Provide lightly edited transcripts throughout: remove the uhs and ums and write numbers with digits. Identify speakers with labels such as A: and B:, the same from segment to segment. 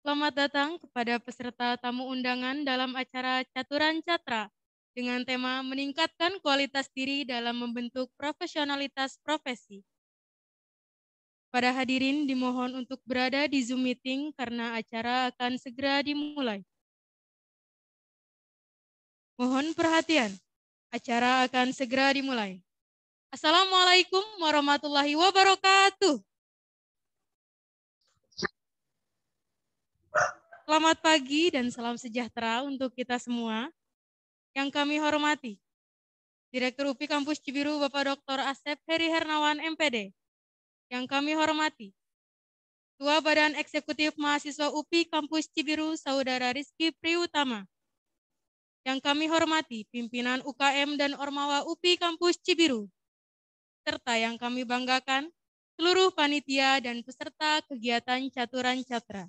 A: Selamat datang kepada peserta tamu undangan dalam acara Caturan Catra dengan tema meningkatkan kualitas diri dalam membentuk profesionalitas profesi. Para hadirin dimohon untuk berada di Zoom meeting karena acara akan segera dimulai. Mohon perhatian, acara akan segera dimulai. Assalamualaikum warahmatullahi wabarakatuh. Selamat pagi dan salam sejahtera untuk kita semua. Yang kami hormati, Direktur UPI Kampus Cibiru Bapak Dr. Asep Heri Hernawan MPD. Yang kami hormati, Ketua Badan Eksekutif Mahasiswa UPI Kampus Cibiru Saudara Rizky Priutama. Yang kami hormati, pimpinan UKM dan Ormawa UPI Kampus Cibiru. Serta yang kami banggakan, seluruh panitia dan peserta kegiatan Caturan Catra.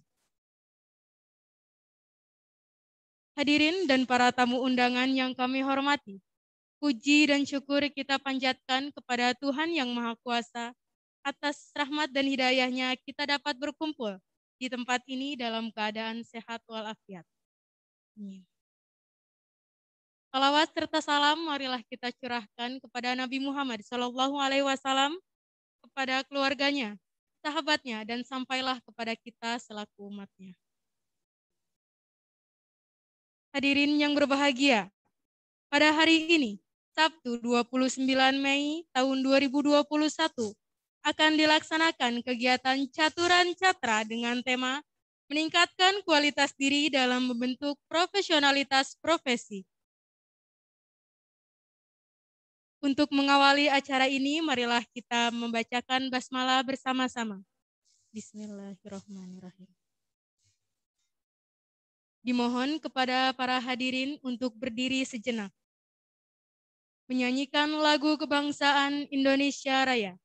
A: Hadirin dan para tamu undangan yang kami hormati, puji dan syukur kita panjatkan kepada Tuhan Yang Maha Kuasa atas rahmat dan hidayahnya kita dapat berkumpul di tempat ini dalam keadaan sehat walafiat. Amin. Salawat serta salam marilah kita curahkan kepada Nabi Muhammad SAW, kepada keluarganya, sahabatnya, dan sampailah kepada kita selaku umatnya. Hadirin yang berbahagia, pada hari ini, Sabtu 29 Mei tahun 2021, akan dilaksanakan kegiatan Caturan Catra dengan tema meningkatkan kualitas diri dalam membentuk profesionalitas profesi. Untuk mengawali acara ini, marilah kita membacakan basmalah bersama-sama. Bismillahirrahmanirrahim. Dimohon kepada para hadirin untuk berdiri sejenak. Menyanyikan lagu kebangsaan Indonesia Raya.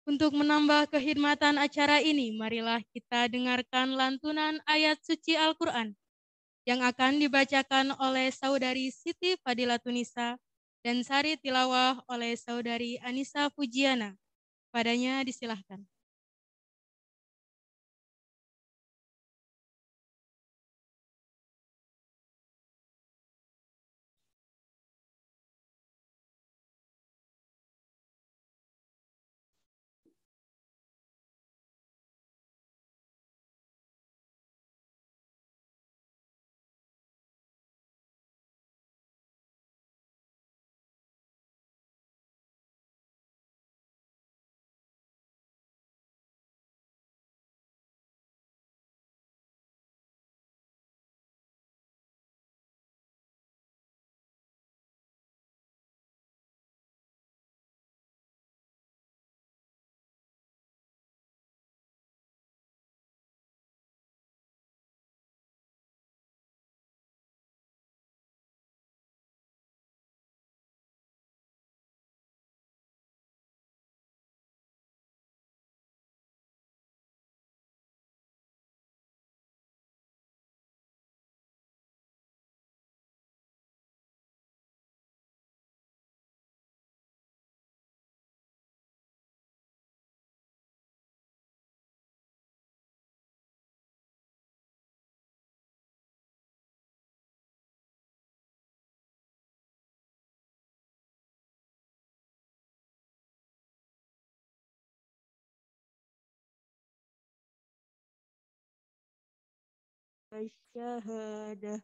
A: Untuk menambah kehormatan acara ini, marilah kita dengarkan lantunan ayat suci Al-Quran yang akan dibacakan oleh Saudari Siti Fadilatunisa dan sari tilawah oleh Saudari Anissa Fujiana. Padanya disilahkan.
B: Wasyahadah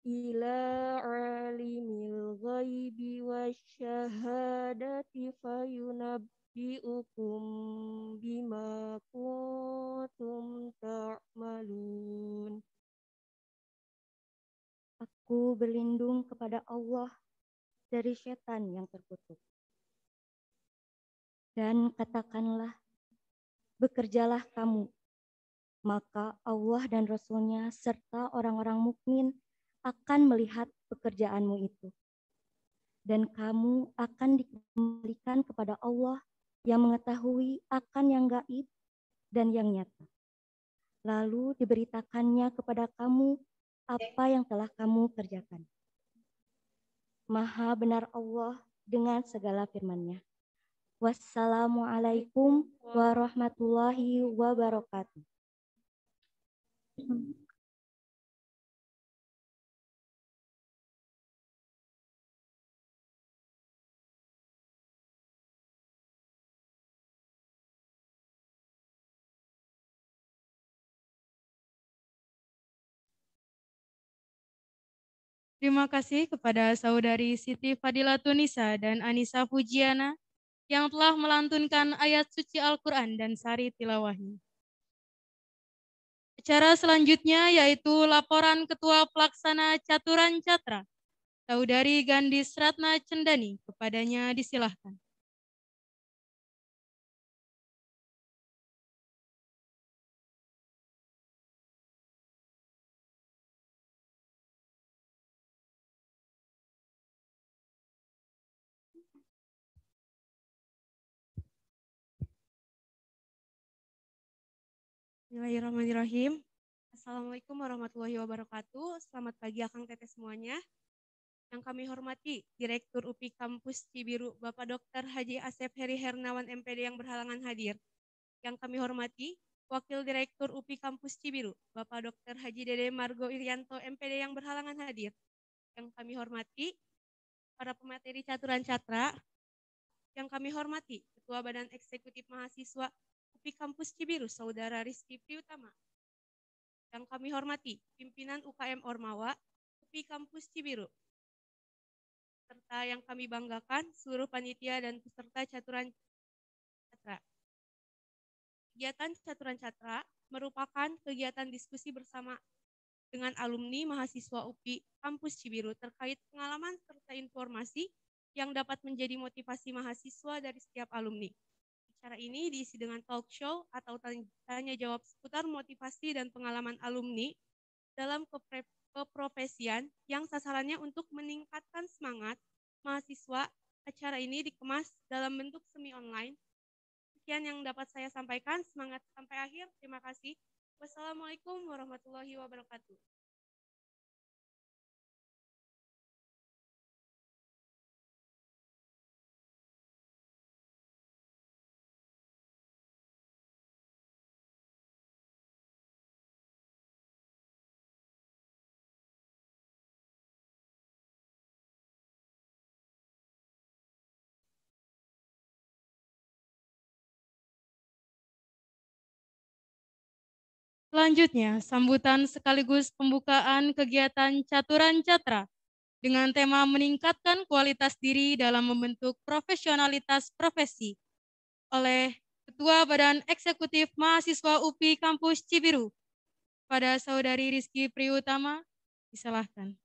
B: ila alimil ghaibi wasyahadati fayunabbi'ukum bima kuntum ta'malun. Aku berlindung kepada Allah dari setan yang terkutuk. Dan katakanlah, bekerjalah kamu, maka Allah dan Rasul-Nya serta orang-orang mukmin akan melihat pekerjaanmu itu. Dan kamu akan dikembalikan kepada Allah yang mengetahui akan yang gaib dan yang nyata. Lalu diberitakannya kepada kamu apa yang telah kamu kerjakan. Maha benar Allah dengan segala firman-Nya. Wassalamualaikum warahmatullahi wabarakatuh.
A: Terima kasih kepada Saudari Siti Fadilatun-Nisa dan Anissa Fujiana yang telah melantunkan ayat suci Al-Quran dan sari tilawahnya. Acara selanjutnya yaitu laporan Ketua Pelaksana Caturan Catra, Saudari Gandis Ratna Cendani. Kepadanya disilahkan. Bismillahirrahmanirrahim. Assalamualaikum warahmatullahi wabarakatuh. Selamat pagi Akang Teteh semuanya. Yang kami hormati Direktur UPI Kampus Cibiru, Bapak Dr. Haji Asep Heri Hernawan MPD yang berhalangan hadir. Yang kami hormati Wakil Direktur UPI Kampus Cibiru, Bapak Dr. Haji Dede Margo Irianto MPD yang berhalangan hadir. Yang kami hormati para pemateri Caturan Catra. Yang kami hormati Ketua Badan Eksekutif Mahasiswa UPI Kampus Cibiru, Saudara Rizky Priutama. Yang kami hormati pimpinan UKM Ormawa UPI Kampus Cibiru, serta yang kami banggakan seluruh panitia dan peserta Caturan Catra. Kegiatan Caturan Catra merupakan kegiatan diskusi bersama dengan alumni mahasiswa UPI Kampus Cibiru terkait pengalaman serta informasi yang dapat menjadi motivasi mahasiswa dari setiap alumni. Acara ini diisi dengan talk show atau tanya jawab seputar motivasi dan pengalaman alumni dalam keprofesian yang sasarannya untuk meningkatkan semangat mahasiswa. Acara ini dikemas dalam bentuk semi online. Sekian yang dapat saya sampaikan. Semangat sampai akhir. Terima kasih. Wassalamualaikum warahmatullahi wabarakatuh. Selanjutnya, sambutan sekaligus pembukaan kegiatan Caturan Catra dengan tema meningkatkan kualitas diri dalam membentuk profesionalitas profesi oleh Ketua Badan Eksekutif Mahasiswa UPI Kampus Cibiru, pada Saudari Rizky Priutama, disilahkan.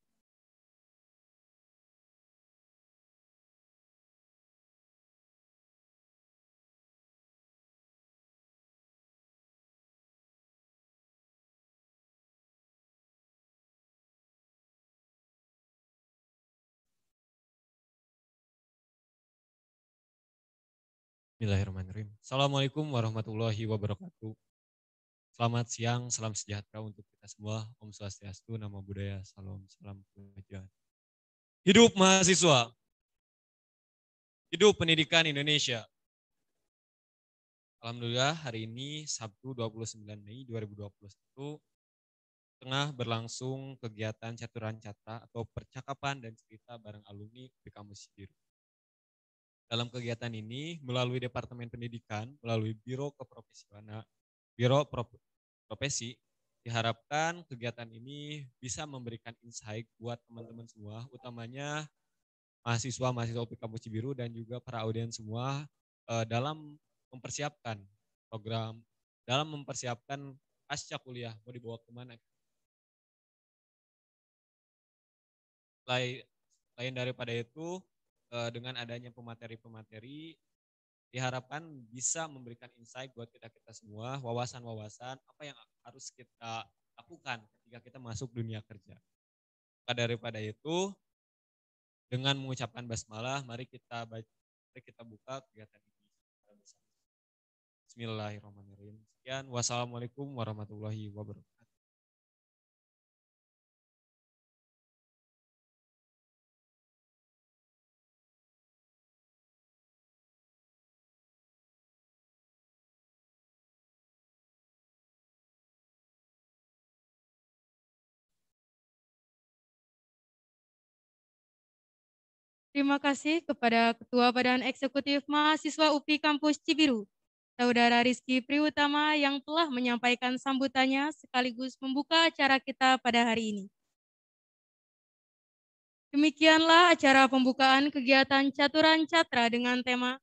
C: Bismillahirrahmanirrahim. Assalamualaikum warahmatullahi wabarakatuh. Selamat siang, salam sejahtera untuk kita semua. Om Swastiastu, Namo Buddhaya, salam, salam kebahagiaan. Hidup mahasiswa, hidup pendidikan Indonesia. Alhamdulillah hari ini Sabtu 29 Mei 2021 tengah berlangsung kegiatan Caturan Catra atau percakapan dan cerita bareng alumni di Kampus Cibiru. Dalam kegiatan ini, melalui Departemen Pendidikan, melalui Biro Profesi, diharapkan kegiatan ini bisa memberikan insight buat teman-teman semua, utamanya mahasiswa-mahasiswa UPI Kampus Cibiru dan juga para audiens semua dalam mempersiapkan program, dalam mempersiapkan pasca kuliah, mau dibawa kemana. Lain daripada itu, dengan adanya pemateri-pemateri diharapkan bisa memberikan insight buat kita semua, wawasan-wawasan apa yang harus kita lakukan ketika kita masuk dunia kerja. Maka daripada itu, dengan mengucapkan basmalah, mari kita buka kegiatan ini. Bismillahirrahmanirrahim. Sekian, wassalamualaikum warahmatullahi wabarakatuh.
A: Terima kasih kepada Ketua Badan Eksekutif Mahasiswa UPI Kampus Cibiru, Saudara Rizky Priutama yang telah menyampaikan sambutannya sekaligus membuka acara kita pada hari ini. Demikianlah acara pembukaan kegiatan Caturan Catra dengan tema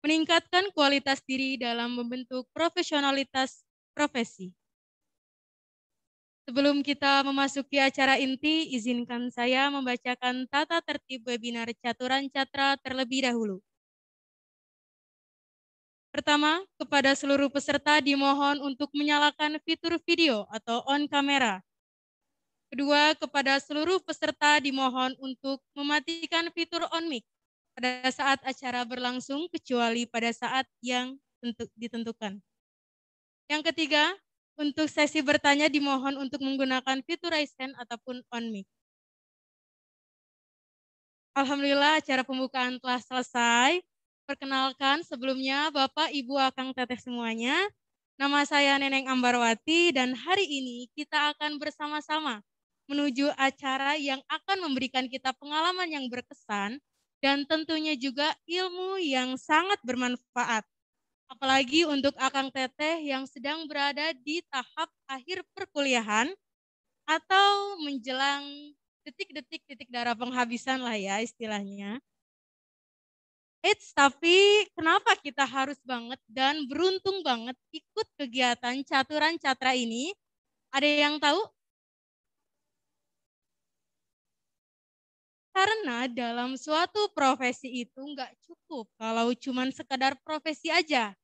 A: meningkatkan kualitas diri dalam membentuk profesionalitas profesi. Sebelum kita memasuki acara inti, izinkan saya membacakan tata tertib webinar Caturan Catra terlebih dahulu. Pertama, kepada seluruh peserta dimohon untuk menyalakan fitur video atau on kamera. Kedua, kepada seluruh peserta dimohon untuk mematikan fitur on mic pada saat acara berlangsung kecuali pada saat yang ditentukan. Yang ketiga, untuk sesi bertanya dimohon untuk menggunakan fitur raise hand ataupun on mic. Alhamdulillah acara pembukaan telah selesai. Perkenalkan sebelumnya Bapak, Ibu, Akang, Teteh semuanya. Nama saya Neneng Ambarwati dan hari ini kita akan bersama-sama menuju acara yang akan memberikan kita pengalaman yang berkesan dan tentunya juga ilmu yang sangat bermanfaat. Apalagi untuk Akang Teteh yang sedang berada di tahap akhir perkuliahan atau menjelang titik darah penghabisan lah ya istilahnya. Tapi kenapa kita harus banget dan beruntung banget ikut kegiatan Caturan Catra ini? Ada yang tahu? Karena dalam suatu profesi itu nggak cukup kalau cuman sekadar profesi aja.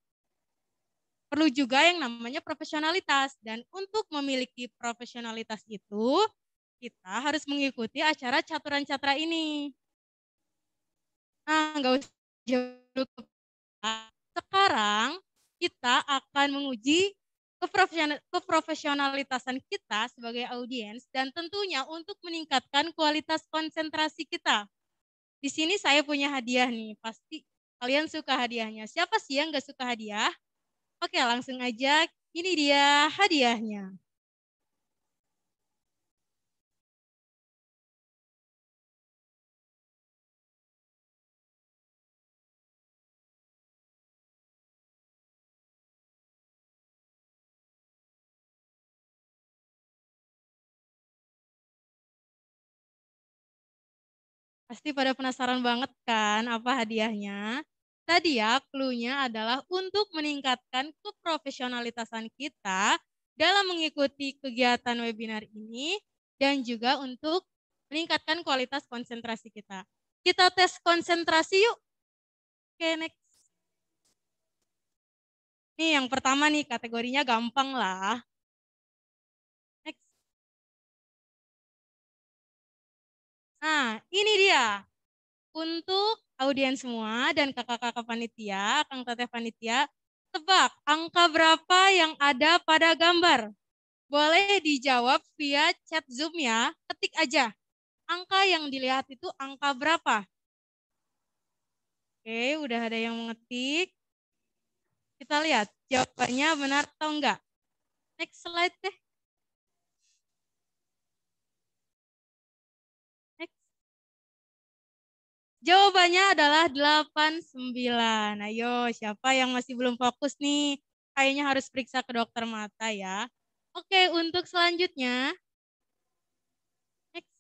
A: Perlu juga yang namanya profesionalitas. Dan untuk memiliki profesionalitas itu, kita harus mengikuti acara Caturan Catra ini. Nah, nggak usah jauh. Sekarang kita akan menguji keprofesionalitasan kita sebagai audiens dan tentunya untuk meningkatkan kualitas konsentrasi kita. Di sini saya punya hadiah nih, pasti kalian suka hadiahnya. Siapa sih yang nggak suka hadiah? Oke, langsung aja. Ini dia hadiahnya. Pasti pada penasaran banget kan apa hadiahnya? Tadi ya, clue-nya adalah untuk meningkatkan keprofesionalitasan kita dalam mengikuti kegiatan webinar ini dan juga untuk meningkatkan kualitas konsentrasi kita. Kita tes konsentrasi yuk. Oke, next. Nih yang pertama nih, kategorinya gampang lah. Next. Nah, ini dia. Untuk audiens semua dan kakak-kakak panitia, Kang Teteh panitia, tebak angka berapa yang ada pada gambar? Boleh dijawab via chat Zoom ya, ketik aja. Angka yang dilihat itu angka berapa? Oke, udah ada yang mengetik. Kita lihat jawabannya benar atau enggak. Next slide deh. Next. Jawabannya adalah 89. Ayo, siapa yang masih belum fokus nih? Kayaknya harus periksa ke dokter mata ya. Oke, untuk selanjutnya. Next.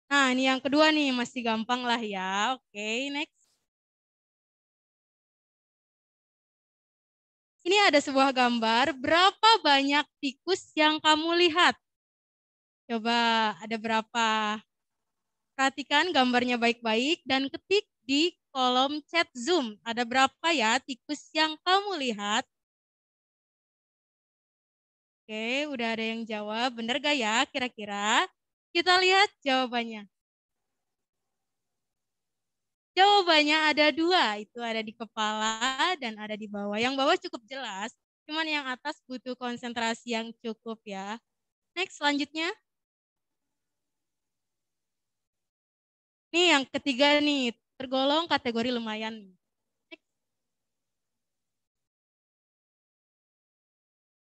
A: Nah, ini yang kedua nih, masih gampang lah ya. Oke, next. Ini ada sebuah gambar, berapa banyak tikus yang kamu lihat? Coba ada berapa? Perhatikan gambarnya baik-baik dan ketik di kolom chat Zoom. Ada berapa ya tikus yang kamu lihat? Oke, udah ada yang jawab. Bener gak ya kira-kira? Kita lihat jawabannya. Jawabannya ada dua, itu ada di kepala dan ada di bawah. Yang bawah cukup jelas, cuman yang atas butuh konsentrasi yang cukup ya. Next, selanjutnya. Nih yang ketiga nih, tergolong kategori lumayan. Next.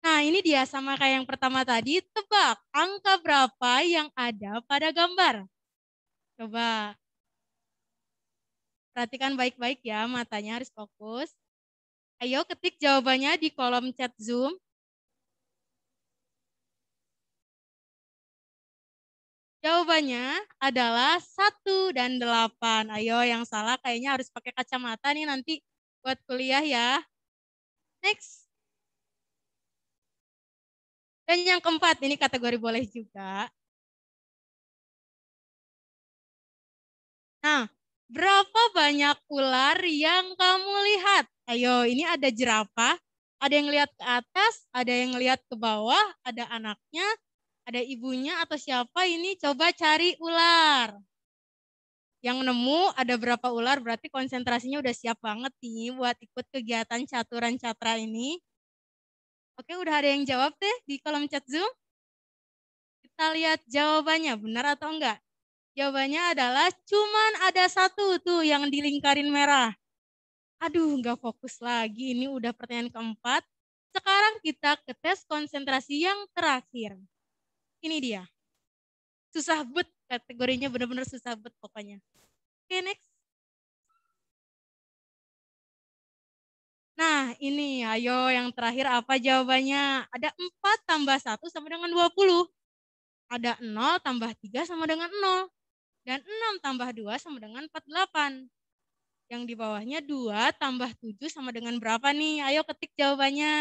A: Nah ini dia sama kayak yang pertama tadi, tebak angka berapa yang ada pada gambar. Coba perhatikan baik-baik ya, matanya harus fokus. Ayo ketik jawabannya di kolom chat Zoom. Jawabannya adalah 1 dan 8. Ayo yang salah kayaknya harus pakai kacamata nih nanti buat kuliah ya. Next. Dan yang keempat, ini kategori boleh juga. Nah, berapa banyak ular yang kamu lihat? Ayo, ini ada jerapah, ada yang lihat ke atas, ada yang lihat ke bawah, ada anaknya, ada ibunya atau siapa ini, coba cari ular. Yang nemu ada berapa ular, berarti konsentrasinya udah siap banget nih buat ikut kegiatan caturan catra ini. Oke, udah ada yang jawab deh di kolom chat Zoom. Kita lihat jawabannya, benar atau enggak? Jawabannya adalah cuman ada satu tuh yang dilingkarin merah. Aduh, nggak fokus lagi. Ini udah pertanyaan keempat. Sekarang kita ke tes konsentrasi yang terakhir. Ini dia. Susah bet, kategorinya benar-benar susah bet pokoknya. Oke, next. Nah, ini ayo yang terakhir apa jawabannya? Ada 4 tambah 1 sama dengan 20. Ada 0 tambah 3 sama dengan 0. Dan 6 tambah 2 sama dengan 48. Yang di bawahnya 2 tambah 7 sama dengan berapa nih? Ayo ketik jawabannya.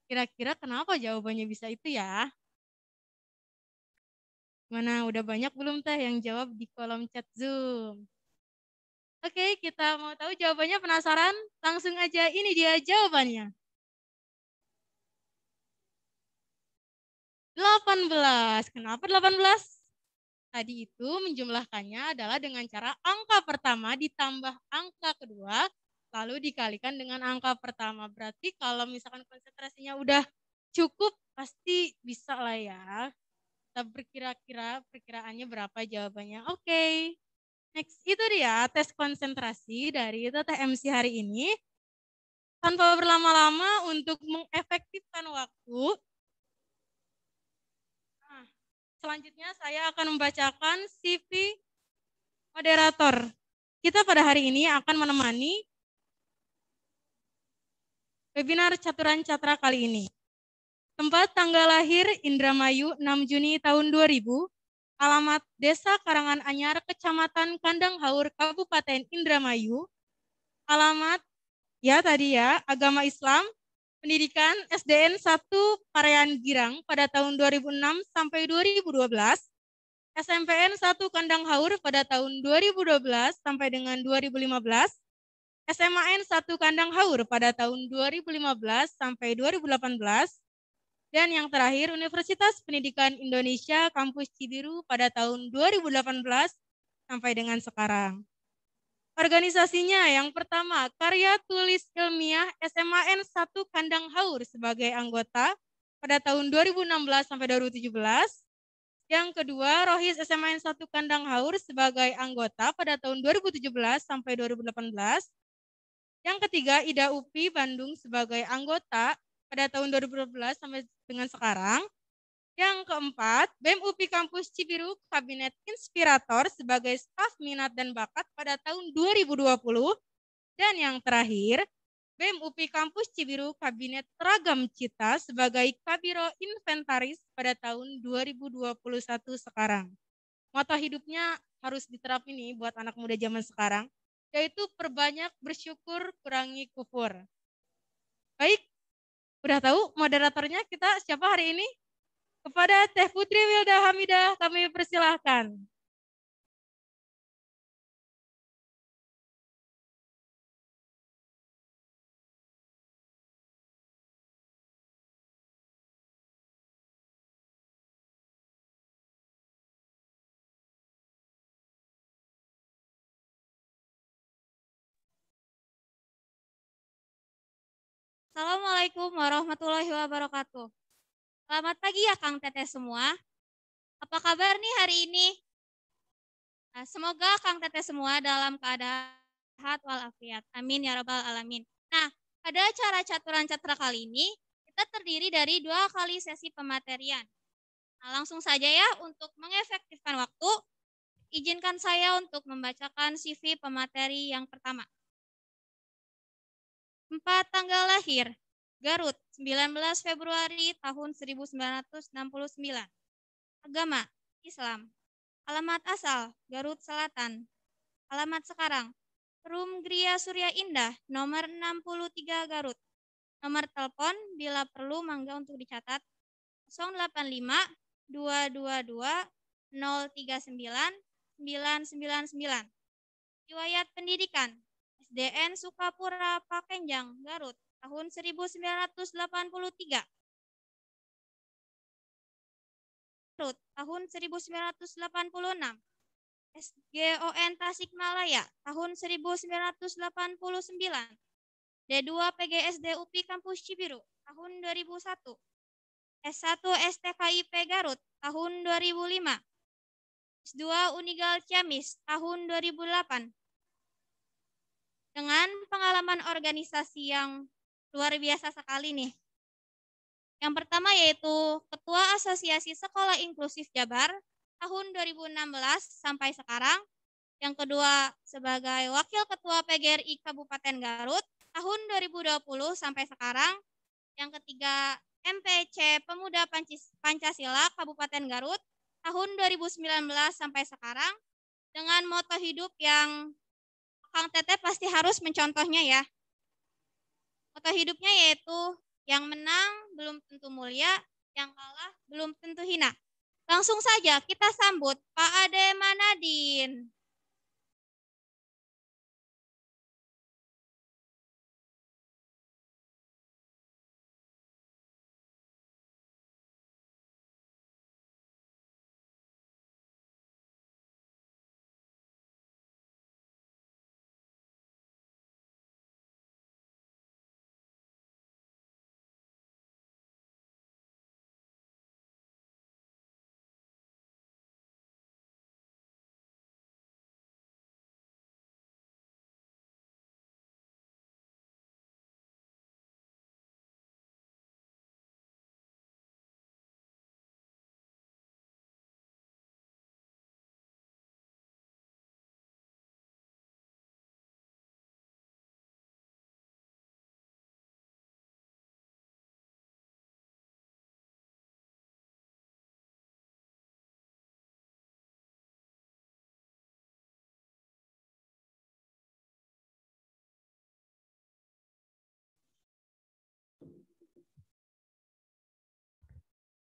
A: Kira-kira kenapa jawabannya bisa itu ya? Mana udah banyak belum teh yang jawab di kolom chat Zoom? Oke, kita mau tahu jawabannya, penasaran? Langsung aja, ini dia jawabannya. 18. Kenapa 18? Tadi itu menjumlahkannya adalah dengan cara angka pertama ditambah angka kedua, lalu dikalikan dengan angka pertama. Berarti kalau misalkan konsentrasinya udah cukup, pasti bisa lah ya. Kita berkira-kira perkiraannya berapa jawabannya. Oke. Next, itu dia tes konsentrasi dari Teteh MC hari ini. Tanpa berlama-lama untuk mengefektifkan waktu, selanjutnya saya akan membacakan CV moderator. Kita pada hari ini akan menemani webinar Caturan Catra kali ini. Tempat tanggal lahir Indramayu 6 Juni tahun 2000. Alamat Desa Karangan Anyar, Kecamatan Kandang Haur, Kabupaten Indramayu. Alamat, ya tadi ya, agama Islam. Pendidikan SDN 1 Parayan Girang pada tahun 2006 sampai 2012. SMPN 1 Kandang Haur pada tahun 2012 sampai dengan 2015. SMAN 1 Kandang Haur pada tahun 2015 sampai 2018. Dan yang terakhir, Universitas Pendidikan Indonesia Kampus Cibiru pada tahun 2018 sampai dengan sekarang. Organisasinya yang pertama, Karya Tulis Ilmiah SMAN 1 Kandang Haur sebagai anggota pada tahun 2016 sampai 2017. Yang kedua, Rohis SMAN 1 Kandang Haur sebagai anggota pada tahun 2017 sampai 2018. Yang ketiga, Ida UPI Bandung sebagai anggota pada tahun 2012 sampai dengan sekarang. Yang keempat, BEM UPI Kampus Cibiru Kabinet Inspirator sebagai staf minat dan bakat pada tahun 2020. Dan yang terakhir, BEM UPI Kampus Cibiru Kabinet Seragam Cita sebagai Kabiro Inventaris pada tahun 2021 sekarang. Motto hidupnya harus diterapin nih buat anak muda zaman sekarang, yaitu perbanyak bersyukur, kurangi kufur. Baik, udah tahu moderatornya kita siapa hari ini? Kepada Teh Putri Wilda Hamidah kami persilahkan.
D: Assalamualaikum warahmatullahi wabarakatuh. Selamat pagi ya Kang Teteh semua. Apa kabar nih hari ini? Nah, semoga Kang Teteh semua dalam keadaan sehat walafiat. Amin ya rabbal alamin. Nah, pada acara caturan catra kali ini, kita terdiri dari 2 kali sesi pematerian. Nah, langsung saja ya untuk mengefektifkan waktu, izinkan saya untuk membacakan CV pemateri yang pertama. 4 tanggal lahir, Garut, 19 Februari tahun 1969. Agama, Islam. Alamat asal, Garut Selatan. Alamat sekarang, Rum Gria Surya Indah, nomor 63 Garut. Nomor telepon bila perlu mangga untuk dicatat 085 222 039 999. Riwayat pendidikan, SDN Sukapura Pakenjang, Garut, tahun 1983. Garut, tahun 1986. SGON Tasikmalaya, tahun 1989. D2 PGSD UPI Kampus Cibiru, tahun 2001. S1 STKIP Garut, tahun 2005. S2 Unigal Ciamis, tahun 2008. Dengan pengalaman organisasi yang luar biasa sekali nih. Yang pertama yaitu Ketua Asosiasi Sekolah Inklusif Jabar tahun 2016 sampai sekarang. Yang kedua sebagai Wakil Ketua PGRI Kabupaten Garut tahun 2020 sampai sekarang. Yang ketiga MPC Pemuda Pancasila Kabupaten Garut tahun 2019 sampai sekarang. Dengan moto hidup yang Kang Teteh pasti harus mencontohnya ya. Moto hidupnya yaitu yang menang belum tentu mulia, yang kalah belum tentu hina. Langsung saja kita sambut Pak Ade Manadin.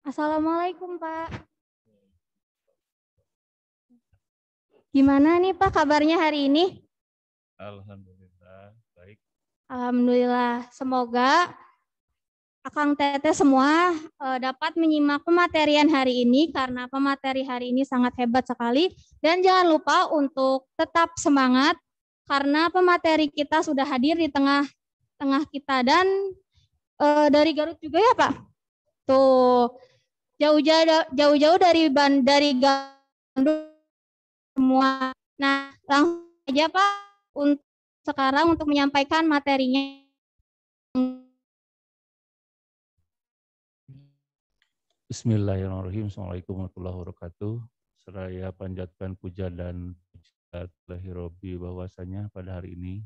E: Assalamualaikum Pak. Gimana nih Pak kabarnya hari ini?
F: Alhamdulillah, baik.
E: Alhamdulillah, semoga Akang Teteh semua dapat menyimak pematerian hari ini karena pemateri hari ini sangat hebat sekali. Dan jangan lupa untuk tetap semangat karena pemateri kita sudah hadir di tengah-tengah kita dan dari Garut juga ya Pak. Tuh jauh-jauh dari Bandung semua. Nah langsung aja Pak sekarang untuk menyampaikan materinya.
F: Bismillahirrahmanirrahim. Assalamualaikum warahmatullahi wabarakatuh. Seraya panjatkan puja dan puja ilahi Robbi bahwasanya pada hari ini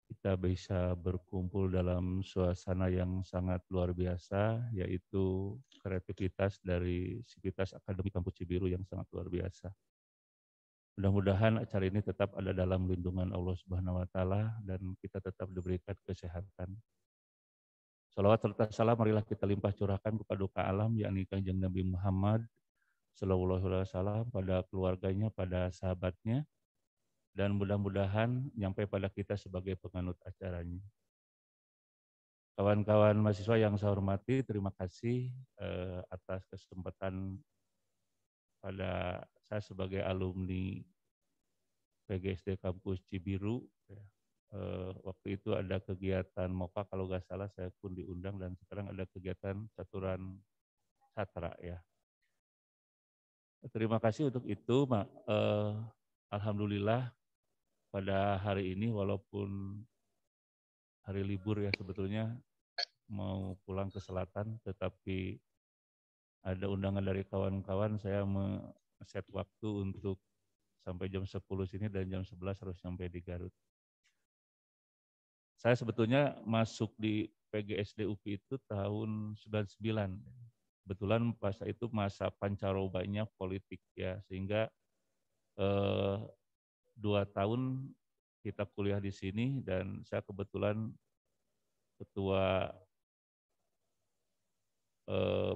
F: kita bisa berkumpul dalam suasana yang sangat luar biasa, yaitu kreativitas dari Sivitas Akademi Kampus Cibiru yang sangat luar biasa. Mudah-mudahan acara ini tetap ada dalam lindungan Allah Subhanahu wa Ta'ala dan kita tetap diberikan kesehatan. Salawat serta salam marilah kita limpah curahkan kepada duka alam, yakni Kanjeng Nabi Muhammad Sallallahu Alaihi Wasallam, pada keluarganya, pada sahabatnya, dan mudah-mudahan nyampe pada kita sebagai penganut acaranya. Kawan-kawan mahasiswa yang saya hormati, terima kasih atas kesempatan pada saya sebagai alumni PGSD Kampus Cibiru. Waktu itu ada kegiatan MOPA kalau nggak salah saya pun diundang, dan sekarang ada kegiatan caturan sastra ya. Terima kasih untuk itu, alhamdulillah pada hari ini walaupun hari libur ya sebetulnya mau pulang ke selatan, tetapi ada undangan dari kawan-kawan, saya set waktu untuk sampai jam 10 sini dan jam 11 harus sampai di Garut. Saya sebetulnya masuk di PGSD UPI itu tahun 99. Kebetulan pas itu masa pancarobanya politik ya, sehingga 2 tahun kita kuliah di sini dan saya kebetulan ketua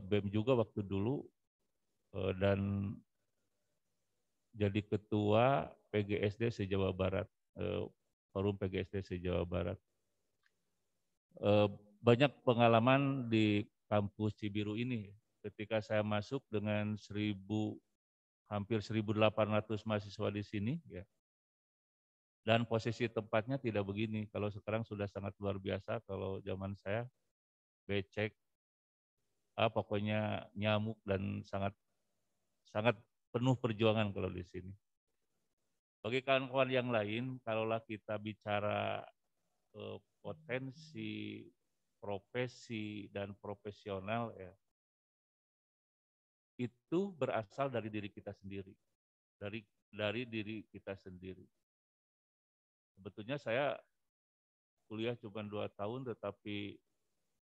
F: BEM juga waktu dulu dan jadi ketua PGSD se-Jawa Barat, forum PGSD se-Jawa Barat. Banyak pengalaman di kampus Cibiru ini. Ketika saya masuk dengan hampir 1.800 mahasiswa di sini, ya. Dan posisi tempatnya tidak begini. Kalau sekarang sudah sangat luar biasa. Kalau zaman saya becek, pokoknya nyamuk dan sangat penuh perjuangan kalau di sini. Bagi kawan-kawan yang lain, kalaulah kita bicara potensi, profesi, dan profesional ya, itu berasal dari diri kita sendiri, dari diri kita sendiri. Sebetulnya saya kuliah cuma 2 tahun, tetapi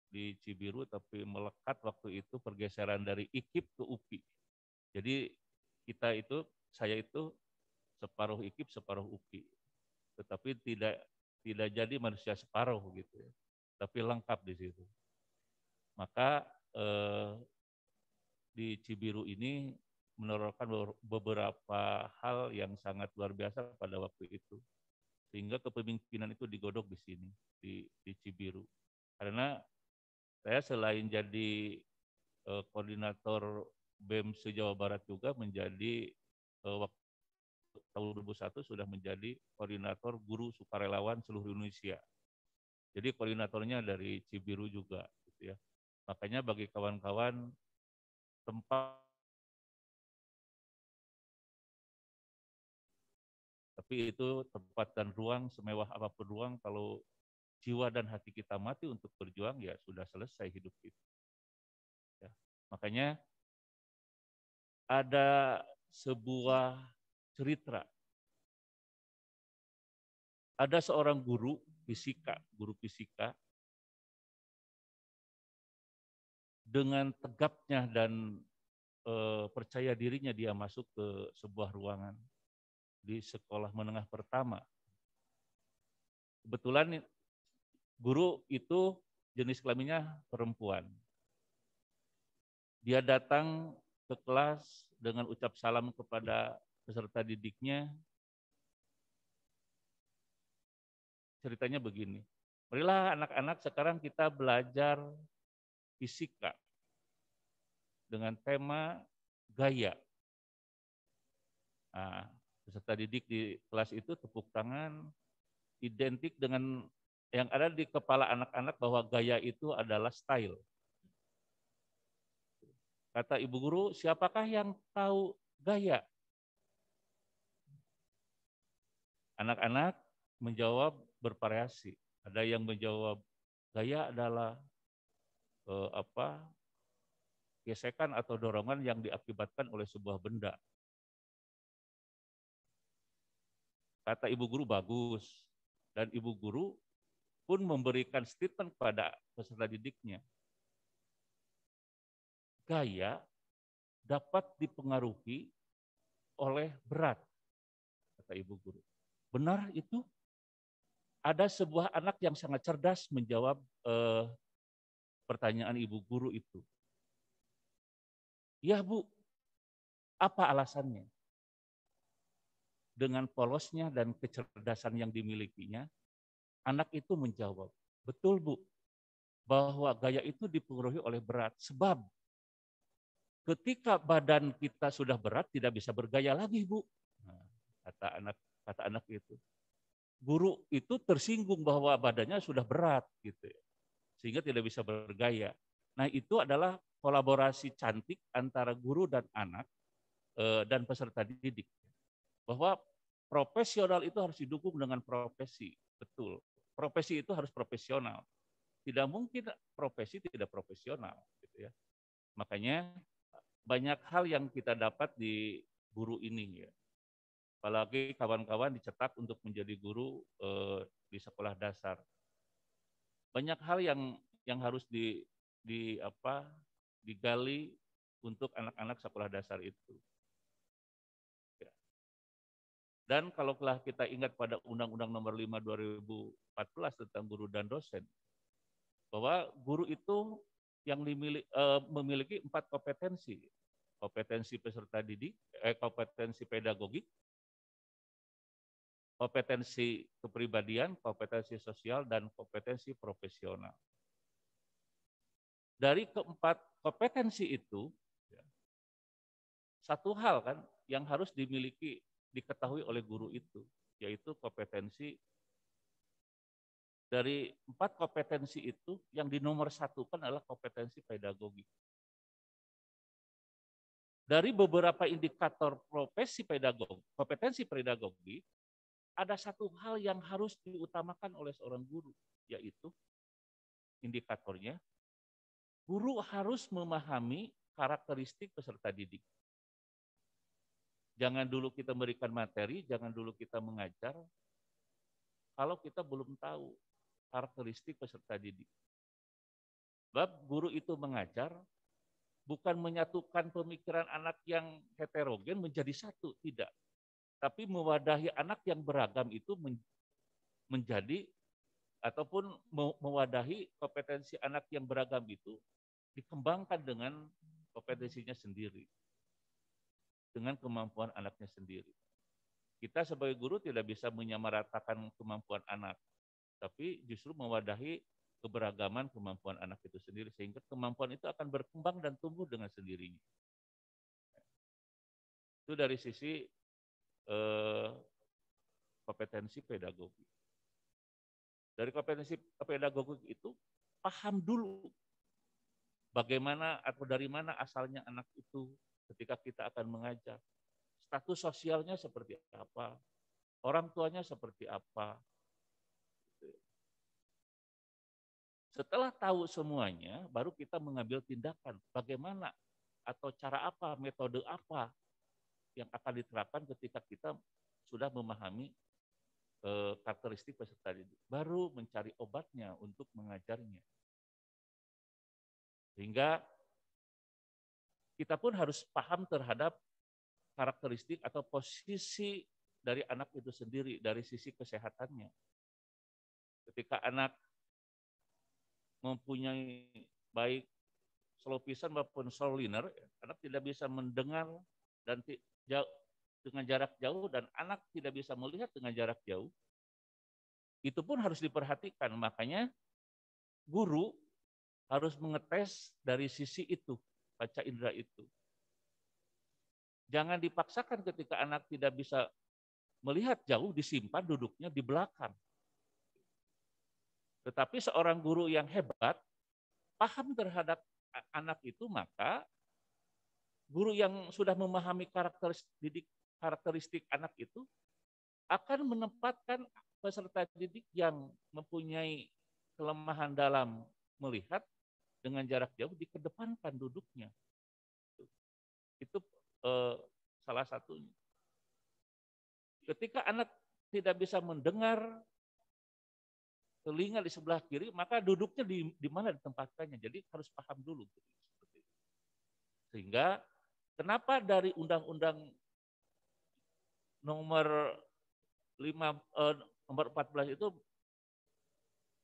F: di Cibiru, tapi melekat waktu itu pergeseran dari IKIP ke UPI. Jadi saya itu separuh IKIP, separuh UPI, tetapi tidak jadi manusia separuh gitu ya, tapi lengkap di situ. Maka di Cibiru ini menorehkan beberapa hal yang sangat luar biasa pada waktu itu, sehingga kepemimpinan itu digodok di sini di Cibiru. Karena saya selain jadi koordinator BEM se-Jawa Barat juga menjadi waktu tahun 2001 sudah menjadi koordinator guru sukarelawan seluruh Indonesia. Jadi koordinatornya dari Cibiru juga gitu ya. Makanya bagi kawan-kawan tempat, tapi itu tempat dan ruang, semewah apapun ruang, kalau jiwa dan hati kita mati untuk berjuang, ya sudah selesai hidup kita. Ya. Makanya ada sebuah cerita. Ada seorang guru fisika, dengan tegapnya dan percaya dirinya dia masuk ke sebuah ruangan di sekolah menengah pertama. Kebetulan guru itu jenis kelaminnya perempuan. Dia datang ke kelas dengan ucap salam kepada peserta didiknya. Ceritanya begini, marilah anak-anak sekarang kita belajar fisika dengan tema gaya. Nah, peserta didik di kelas itu tepuk tangan, identik dengan yang ada di kepala anak-anak bahwa gaya itu adalah style. Kata ibu guru, siapakah yang tahu gaya? Anak-anak menjawab bervariasi. Ada yang menjawab gaya adalah gesekan atau dorongan yang diakibatkan oleh sebuah benda. Kata ibu guru bagus, dan ibu guru pun memberikan statement kepada peserta didiknya. Gaya dapat dipengaruhi oleh berat, kata ibu guru. Benar itu? Ada sebuah anak yang sangat cerdas menjawab pertanyaan ibu guru itu. Ya Bu, apa alasannya? Dengan polosnya dan kecerdasan yang dimilikinya, anak itu menjawab, betul Bu, bahwa gaya itu dipengaruhi oleh berat. Sebab ketika badan kita sudah berat, tidak bisa bergaya lagi Bu. Nah, kata anak itu. Guru itu tersinggung bahwa badannya sudah berat gitu ya, sehingga tidak bisa bergaya. Nah itu adalah kolaborasi cantik antara guru dan anak dan peserta didik. Bahwa profesional itu harus didukung dengan profesi, betul. Profesi itu harus profesional. Tidak mungkin profesi tidak profesional, gitu ya. Makanya banyak hal yang kita dapat di guru ini ya. Apalagi kawan-kawan dicetak untuk menjadi guru di sekolah dasar. Banyak hal yang harus digali untuk anak-anak sekolah dasar itu. Dan kalau kita ingat pada Undang-Undang Nomor 5 2014 tentang guru dan dosen, bahwa guru itu yang memiliki 4 kompetensi. Kompetensi peserta didik, kompetensi pedagogik, kompetensi kepribadian, kompetensi sosial, dan kompetensi profesional. Dari keempat kompetensi itu, satu hal kan yang harus diketahui oleh guru itu, yaitu kompetensi. Dari 4 kompetensi itu, yang di nomor 1 kan adalah kompetensi pedagogi. Dari beberapa indikator kompetensi pedagogi, ada satu hal yang harus diutamakan oleh seorang guru, yaitu indikatornya, guru harus memahami karakteristik peserta didik. Jangan dulu kita memberikan materi, jangan dulu kita mengajar, kalau kita belum tahu karakteristik peserta didik. Sebab guru itu mengajar, bukan menyatukan pemikiran anak yang heterogen menjadi satu, tidak. Tapi mewadahi anak yang beragam itu menjadi, ataupun mewadahi kompetensi anak yang beragam itu dikembangkan dengan kompetensinya sendiri, dengan kemampuan anaknya sendiri. Kita sebagai guru tidak bisa menyamaratakan kemampuan anak, tapi justru mewadahi keberagaman kemampuan anak itu sendiri, sehingga kemampuan itu akan berkembang dan tumbuh dengan sendirinya. Itu dari sisi kompetensi pedagogi. Dari kompetensi pedagogi itu, paham dulu bagaimana atau dari mana asalnya anak itu ketika kita akan mengajar. Status sosialnya seperti apa, orang tuanya seperti apa. Setelah tahu semuanya, baru kita mengambil tindakan bagaimana atau cara apa, metode apa yang akan diterapkan ketika kita sudah memahami karakteristik peserta didik. Baru mencari obatnya untuk mengajarnya. Sehingga kita pun harus paham terhadap karakteristik atau posisi dari anak itu sendiri, dari sisi kesehatannya. Ketika anak mempunyai baik slow vision maupun slow learner, anak tidak bisa mendengar dan jauh, dengan jarak jauh, dan anak tidak bisa melihat dengan jarak jauh, itu pun harus diperhatikan. Makanya guru harus mengetes dari sisi itu, panca indera itu. Jangan dipaksakan ketika anak tidak bisa melihat jauh, disimpan duduknya di belakang. Tetapi seorang guru yang hebat, paham terhadap anak itu, maka guru yang sudah memahami karakteristik anak itu akan menempatkan peserta didik yang mempunyai kelemahan dalam melihat dengan jarak jauh, dikedepankan duduknya. Itu salah satunya. Ketika anak tidak bisa mendengar, telinga di sebelah kiri, maka duduknya di mana ditempatkannya. Jadi harus paham dulu. Sehingga kenapa dari Undang-Undang nomor 14 itu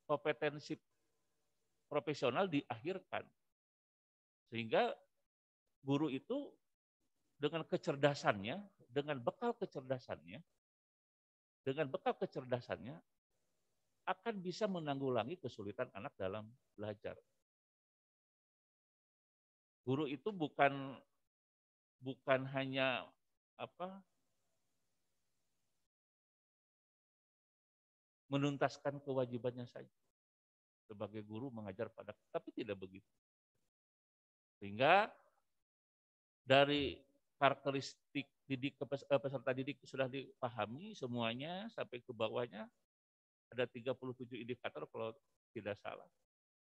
F: kompetensi profesional diakhirkan. Sehingga guru itu dengan kecerdasannya, dengan bekal kecerdasannya akan bisa menanggulangi kesulitan anak dalam belajar. Guru itu bukan hanya menuntaskan kewajibannya saja sebagai guru mengajar pada, tapi tidak begitu. Sehingga dari karakteristik peserta didik sudah dipahami semuanya sampai ke bawahnya. Ada 37 indikator kalau tidak salah.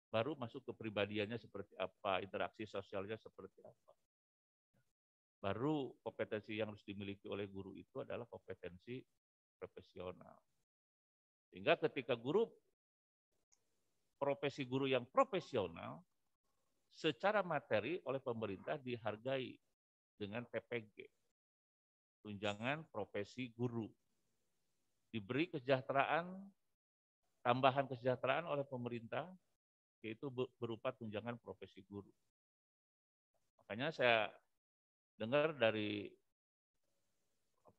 F: Baru masuk ke pribadiannya seperti apa, interaksi sosialnya seperti apa. Baru kompetensi yang harus dimiliki oleh guru itu adalah kompetensi profesional. Sehingga ketika profesi guru yang profesional, secara materi oleh pemerintah dihargai dengan TPG, tunjangan profesi guru. Diberi tambahan kesejahteraan oleh pemerintah, yaitu berupa tunjangan profesi guru. Makanya saya dengar dari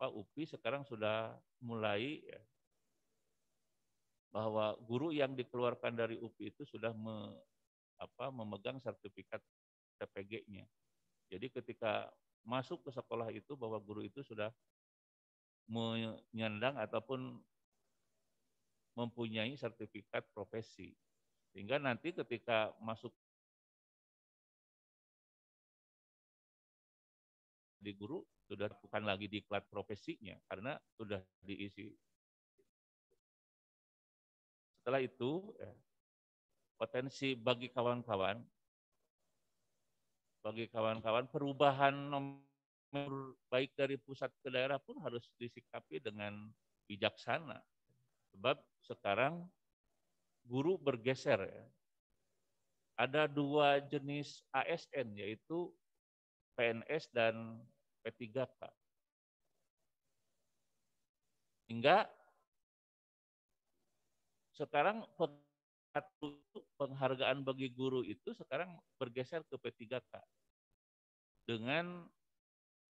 F: UPI sekarang sudah mulai bahwa guru yang dikeluarkan dari UPI itu sudah memegang sertifikat TPG-nya. Jadi ketika masuk ke sekolah itu, bahwa guru itu sudah menyandang ataupun mempunyai sertifikat profesi. Sehingga nanti ketika masuk di guru, sudah bukan lagi diklat profesinya, karena sudah diisi. Setelah itu, potensi bagi kawan-kawan perubahan nomor baik dari pusat ke daerah pun harus disikapi dengan bijaksana. Sebab sekarang guru bergeser. Ada 2 jenis ASN, yaitu PNS dan P3K. Hingga sekarang penghargaan bagi guru itu sekarang bergeser ke P3K. Dengan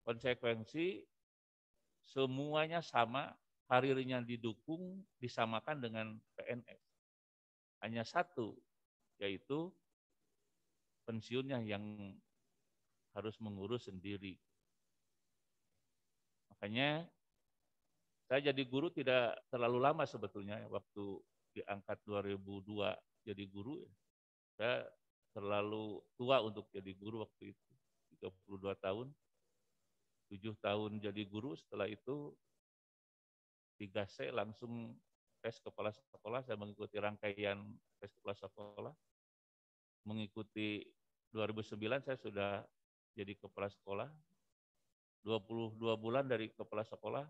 F: konsekuensi semuanya sama, karirnya didukung, disamakan dengan PNS. Hanya satu, yaitu pensiunnya yang harus mengurus sendiri. Makanya saya jadi guru tidak terlalu lama sebetulnya. Waktu diangkat 2002 jadi guru, saya terlalu tua untuk jadi guru waktu itu. 32 tahun, 7 tahun jadi guru, setelah itu 3C langsung tes kepala sekolah. Saya mengikuti rangkaian tes kepala sekolah. Mengikuti 2009 saya sudah jadi kepala sekolah. 22 bulan dari kepala sekolah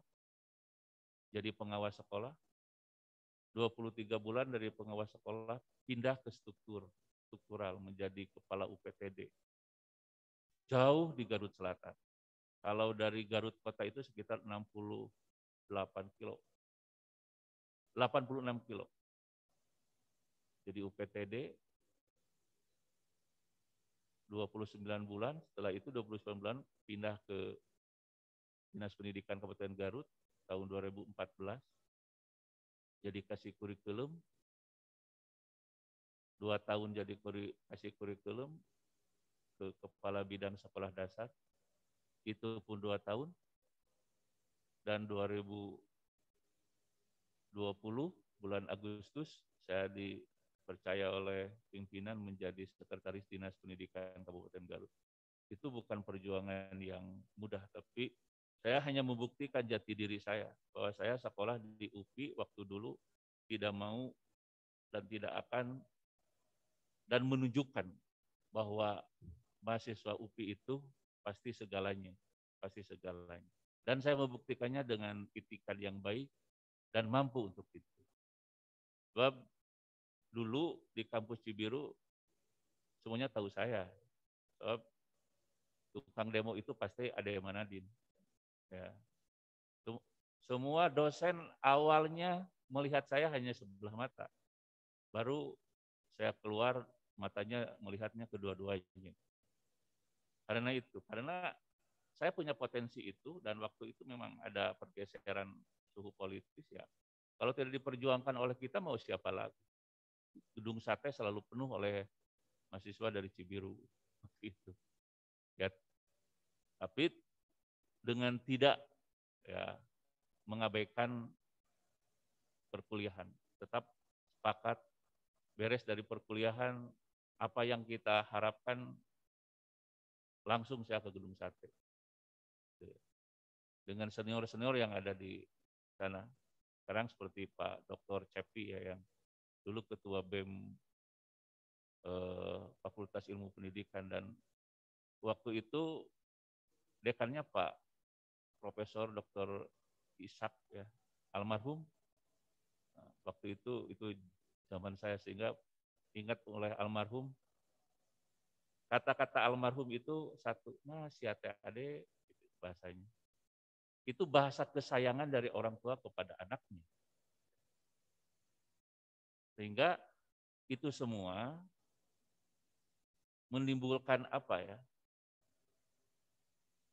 F: jadi pengawas sekolah. 23 bulan dari pengawas sekolah pindah ke struktural menjadi kepala UPTD. Jauh di Garut Selatan. Kalau dari Garut kota itu sekitar 86 kilo. Jadi UPTD 29 bulan, setelah itu 29 bulan pindah ke Dinas Pendidikan Kabupaten Garut tahun 2014, jadi kasih kurikulum, 2 tahun jadi kasih kurikulum ke Kepala Bidang Sekolah Dasar, itu pun 2 tahun, dan 2020 bulan Agustus saya dipercaya oleh pimpinan menjadi Sekretaris Dinas Pendidikan Kabupaten Garut. Itu bukan perjuangan yang mudah, tapi saya hanya membuktikan jati diri saya, bahwa saya sekolah di UPI waktu dulu tidak mau dan tidak akan, dan menunjukkan bahwa mahasiswa UPI itu pasti segalanya, pasti segalanya. Dan saya membuktikannya dengan itikat yang baik dan mampu untuk itu. Sebab dulu di kampus Cibiru semuanya tahu saya. Sebab tukang demo itu pasti ada yang Manadin. Ya. Semua dosen awalnya melihat saya hanya sebelah mata. Baru saya keluar matanya melihatnya kedua-duanya. Karena itu, karena saya punya potensi itu, dan waktu itu memang ada pergeseran suhu politis ya. Kalau tidak diperjuangkan oleh kita, mau siapa lagi? Gedung Sate selalu penuh oleh mahasiswa dari Cibiru. Itu. Ya. Tapi dengan tidak ya mengabaikan perkuliahan, tetap sepakat beres dari perkuliahan, apa yang kita harapkan langsung saya ke Gedung Sate dengan senior-senior yang ada di sana. Sekarang seperti Pak Dr. Cepi ya, yang dulu Ketua BEM Fakultas Ilmu Pendidikan, dan waktu itu dekannya Pak Profesor Dr. Ishak ya, almarhum. Nah, waktu itu zaman saya, sehingga ingat oleh almarhum, kata-kata almarhum itu satu, nah si ade gitu bahasanya. Itu bahasa kesayangan dari orang tua kepada anaknya. Sehingga itu semua menimbulkan apa ya?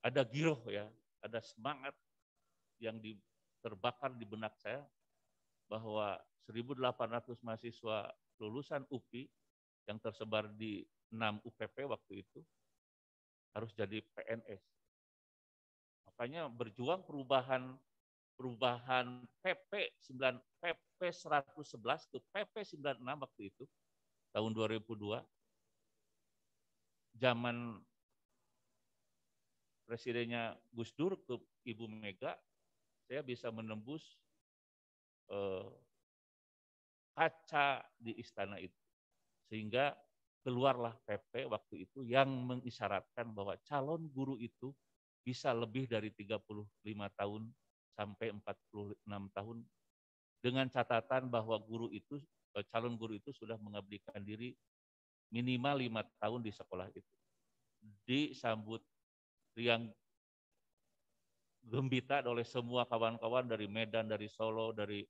F: Ada giroh ya, ada semangat yang terbakar di benak saya bahwa 1.800 mahasiswa lulusan UPI yang tersebar di 6 UPP waktu itu harus jadi PNS. Makanya berjuang perubahan PP 111 ke PP 96 waktu itu tahun 2002, zaman presidennya Gus Dur ke Ibu Mega, saya bisa menembus kaca di istana itu, sehingga keluarlah PP waktu itu yang mengisyaratkan bahwa calon guru itu bisa lebih dari 35 tahun sampai 46 tahun, dengan catatan bahwa calon guru itu sudah mengabdikan diri minimal 5 tahun di sekolah itu. Disambut riang gembira oleh semua kawan-kawan dari Medan, dari Solo, dari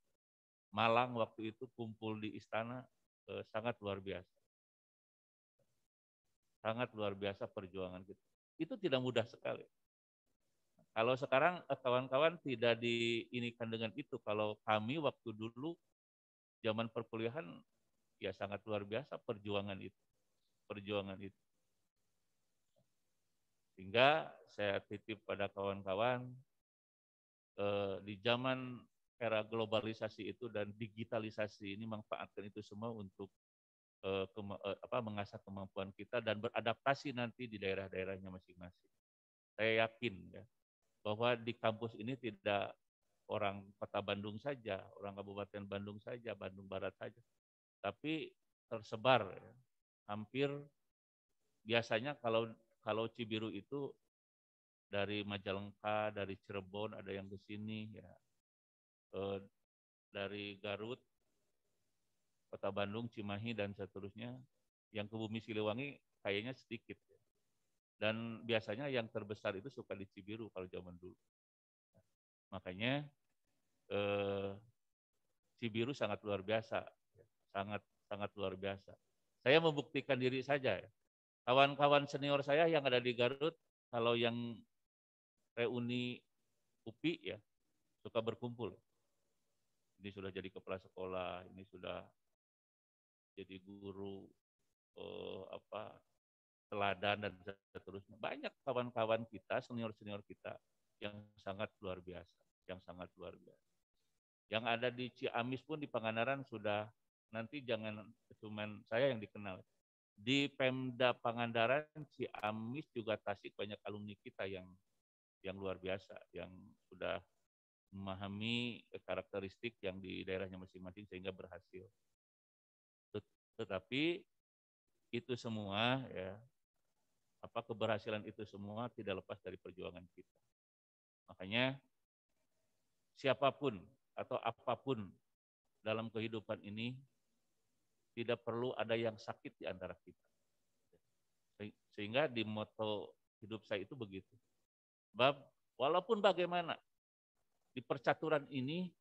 F: Malang waktu itu kumpul di istana, sangat luar biasa. Sangat luar biasa perjuangan kita. Itu tidak mudah sekali. Kalau sekarang kawan-kawan tidak diinikan dengan itu. Kalau kami waktu dulu zaman perkuliahan ya sangat luar biasa perjuangan itu. Perjuangan itu. Sehingga saya titip pada kawan-kawan di zaman era globalisasi itu dan digitalisasi ini, manfaatkan itu semua untuk mengasah kemampuan kita dan beradaptasi nanti di daerah-daerahnya masing-masing. Saya yakin ya, bahwa di kampus ini tidak orang kota Bandung saja, orang Kabupaten Bandung saja, Bandung Barat saja, tapi tersebar ya. Hampir biasanya kalau Cibiru itu dari Majalengka, dari Cirebon ada yang ke sini ya, dari Garut, Kota Bandung, Cimahi dan seterusnya, yang ke Bumi Siliwangi kayaknya sedikit. Dan biasanya yang terbesar itu suka di Cibiru kalau zaman dulu. Makanya Cibiru sangat luar biasa, sangat luar biasa. Saya membuktikan diri saja ya. Kawan-kawan senior saya yang ada di Garut, kalau yang reuni UPI ya, suka berkumpul. Ini sudah jadi kepala sekolah, ini sudah jadi guru, teladan dan seterusnya. Banyak kawan-kawan kita, senior-senior kita yang sangat luar biasa, yang sangat luar biasa. Yang ada di Ciamis pun di Pangandaran sudah, nanti jangan cuman saya yang dikenal. Di Pemda Pangandaran, Ciamis juga Tasik banyak alumni kita yang luar biasa, yang sudah memahami karakteristik yang di daerahnya masing-masing sehingga berhasil. Tetapi itu semua ya, keberhasilan itu semua tidak lepas dari perjuangan kita. Makanya siapapun atau apapun dalam kehidupan ini tidak perlu ada yang sakit di antara kita. Sehingga di moto hidup saya itu begitu. Walaupun bagaimana di percaturan ini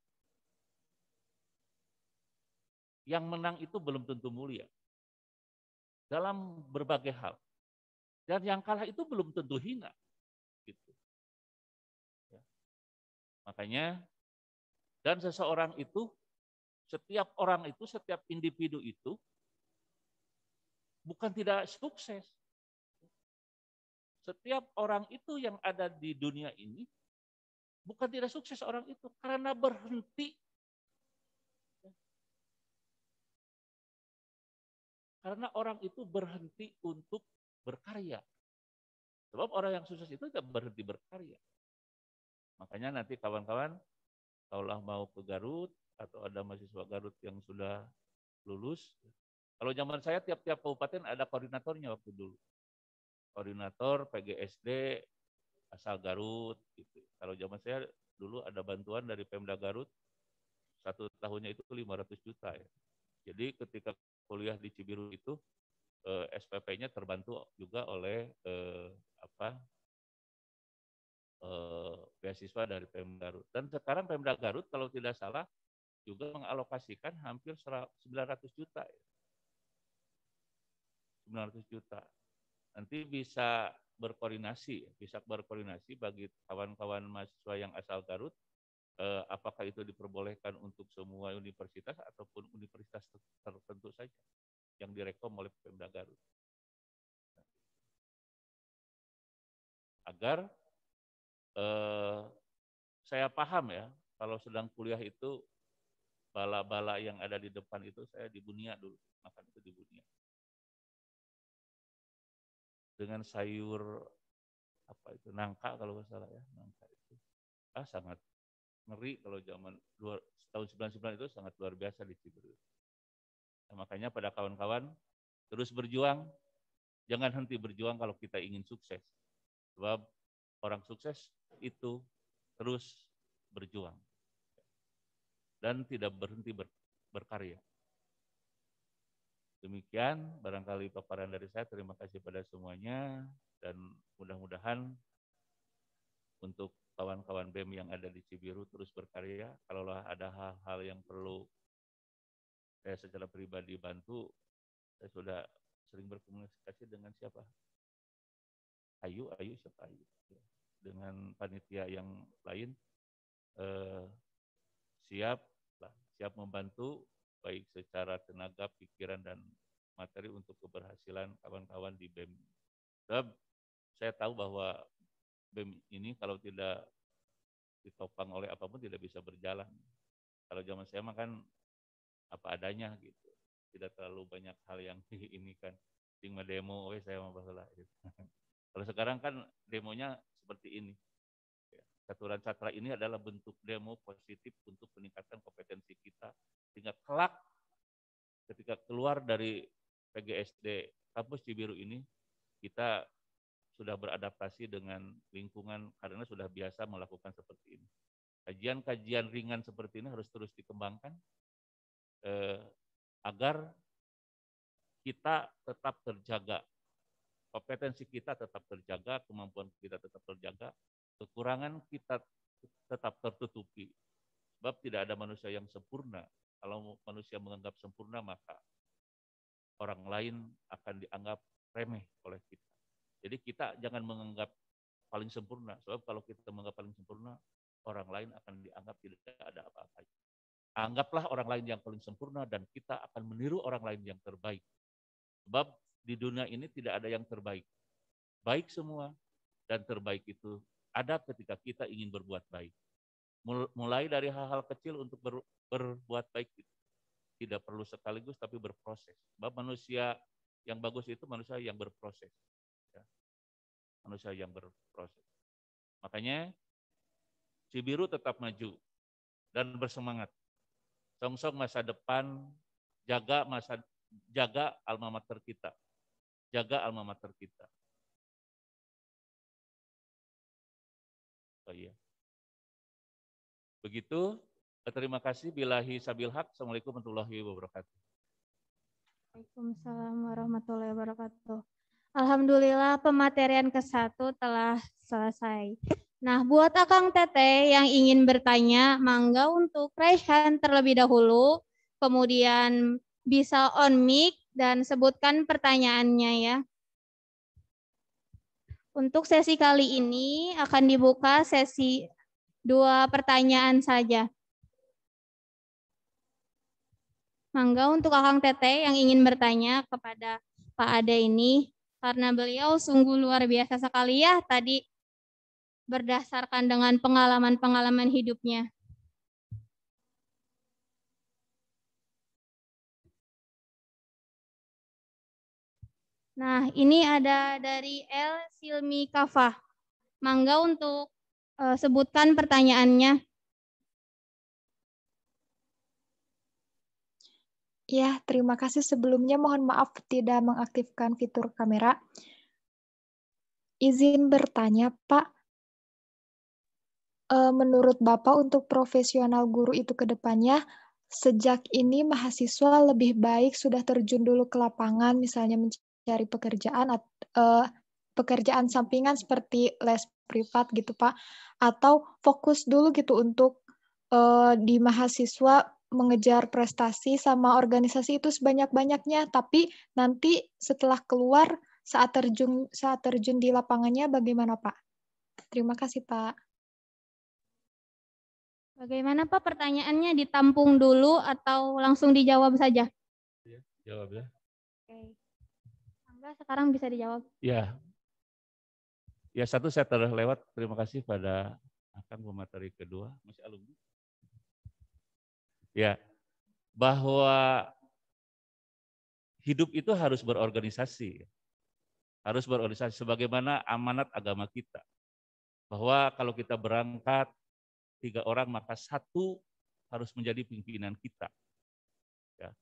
F: yang menang itu belum tentu mulia dalam berbagai hal. Dan yang kalah itu belum tentu hina. Gitu. Ya. Makanya, dan seseorang itu, setiap orang itu, setiap individu itu, bukan tidak sukses. Setiap orang itu yang ada di dunia ini, bukan tidak sukses orang itu, karena berhenti. Karena orang itu berhenti untuk berkarya. Sebab orang yang sukses itu tidak berhenti berkarya. Makanya nanti kawan-kawan, kalau mau ke Garut, atau ada mahasiswa Garut yang sudah lulus, kalau zaman saya tiap-tiap kabupaten ada koordinatornya waktu dulu. Koordinator PGSD asal Garut. Gitu. Kalau zaman saya dulu ada bantuan dari Pemda Garut, 1 tahunnya itu 500 juta. Ya. Jadi ketika kuliah di Cibiru itu, SPP-nya terbantu juga oleh beasiswa dari Pemda Garut. Dan sekarang Pemda Garut kalau tidak salah juga mengalokasikan hampir 900 juta. 900 juta. Nanti bisa berkoordinasi bagi kawan-kawan mahasiswa yang asal Garut, apakah itu diperbolehkan untuk semua universitas ataupun universitas tertentu saja yang direkom oleh Pemda Garut. Agar saya paham ya, kalau sedang kuliah itu bala-bala yang ada di depan itu saya di Bunia dulu, makan itu di Bunia. Dengan sayur nangka kalau nggak salah ya, nangka itu sangat ngeri kalau zaman tahun 99 itu sangat luar biasa di Cibiru. Nah, makanya pada kawan-kawan terus berjuang, jangan henti berjuang kalau kita ingin sukses. Sebab orang sukses itu terus berjuang dan tidak berhenti berkarya. Demikian barangkali paparan dari saya. Terima kasih pada semuanya dan mudah-mudahan untuk kawan-kawan BEM yang ada di Cibiru terus berkarya. Kalaulah ada hal-hal yang perlu saya secara pribadi bantu, saya sudah sering berkomunikasi dengan siapa? Ayu siapa Ayu? Dengan panitia yang lain, siap membantu baik secara tenaga, pikiran, dan materi untuk keberhasilan kawan-kawan di BEM. Sebab saya tahu bahwa BEM ini kalau tidak ditopang oleh apapun tidak bisa berjalan. Kalau zaman saya mah kan apa adanya gitu, tidak terlalu banyak hal yang ini kan, tinggal demo, saya mau bahas gitu. Kalau sekarang kan demonya seperti ini. Caturan Cakra ini adalah bentuk demo positif untuk peningkatan kompetensi kita, sehingga kelak ketika keluar dari PGSD kampus Cibiru ini, kita sudah beradaptasi dengan lingkungan karena sudah biasa melakukan seperti ini. Kajian-kajian ringan seperti ini harus terus dikembangkan agar kita tetap terjaga, kompetensi kita tetap terjaga, kemampuan kita tetap terjaga, kekurangan kita tetap tertutupi. Sebab tidak ada manusia yang sempurna. Kalau manusia menganggap sempurna, maka orang lain akan dianggap remeh oleh kita. Jadi kita jangan menganggap paling sempurna, sebab kalau kita menganggap paling sempurna, orang lain akan dianggap tidak ada apa-apanya. Anggaplah orang lain yang paling sempurna dan kita akan meniru orang lain yang terbaik. Sebab di dunia ini tidak ada yang terbaik. Baik semua dan terbaik itu ada ketika kita ingin berbuat baik. Mulai dari hal-hal kecil untuk berbuat baik itu tidak perlu sekaligus tapi berproses. Sebab manusia yang bagus itu manusia yang berproses. Ya. Manusia yang berproses. Makanya Cibiru tetap maju dan bersemangat. Songsong masa depan, jaga alma mater kita. Jaga alma mater kita. Oh iya. Begitu, terima kasih. Billahi sabil haq. Assalamualaikum warahmatullahi wabarakatuh.
E: Waalaikumsalam warahmatullahi wabarakatuh. Alhamdulillah pematerian ke-1 telah selesai. Nah, buat Akang Teteh yang ingin bertanya, mangga untuk raise hand terlebih dahulu, kemudian bisa on mic dan sebutkan pertanyaannya ya. Untuk sesi kali ini akan dibuka sesi 2 pertanyaan saja. Mangga untuk Akang Teteh yang ingin bertanya kepada Pak Ade ini, karena beliau sungguh luar biasa sekali ya tadi berdasarkan dengan pengalaman-pengalaman hidupnya. Nah, ini ada dari El Silmi Kafah. Mangga untuk sebutkan pertanyaannya.
G: Ya, terima kasih sebelumnya. Mohon maaf tidak mengaktifkan fitur kamera. Izin bertanya, Pak. Menurut Bapak untuk profesional guru itu ke depannya, sejak ini mahasiswa lebih baik sudah terjun dulu ke lapangan, misalnya mencari pekerjaan sampingan seperti les privat gitu, Pak. Atau fokus dulu gitu untuk di mahasiswa mengejar prestasi sama organisasi itu sebanyak-banyaknya, tapi nanti setelah keluar saat terjun di lapangannya bagaimana, Pak? Terima kasih, Pak.
E: Bagaimana Pak pertanyaannya, ditampung dulu atau langsung dijawab saja?
F: Jawab ya.
E: Oke. Mangga sekarang bisa dijawab.
F: Ya. Ya, satu saya terlewat. Terima kasih pada Akang pemateri kedua, masih alumni. Ya, bahwa hidup itu harus berorganisasi. Harus berorganisasi sebagaimana amanat agama kita. Bahwa kalau kita berangkat 3 orang, maka 1 harus menjadi pimpinan kita. Ya.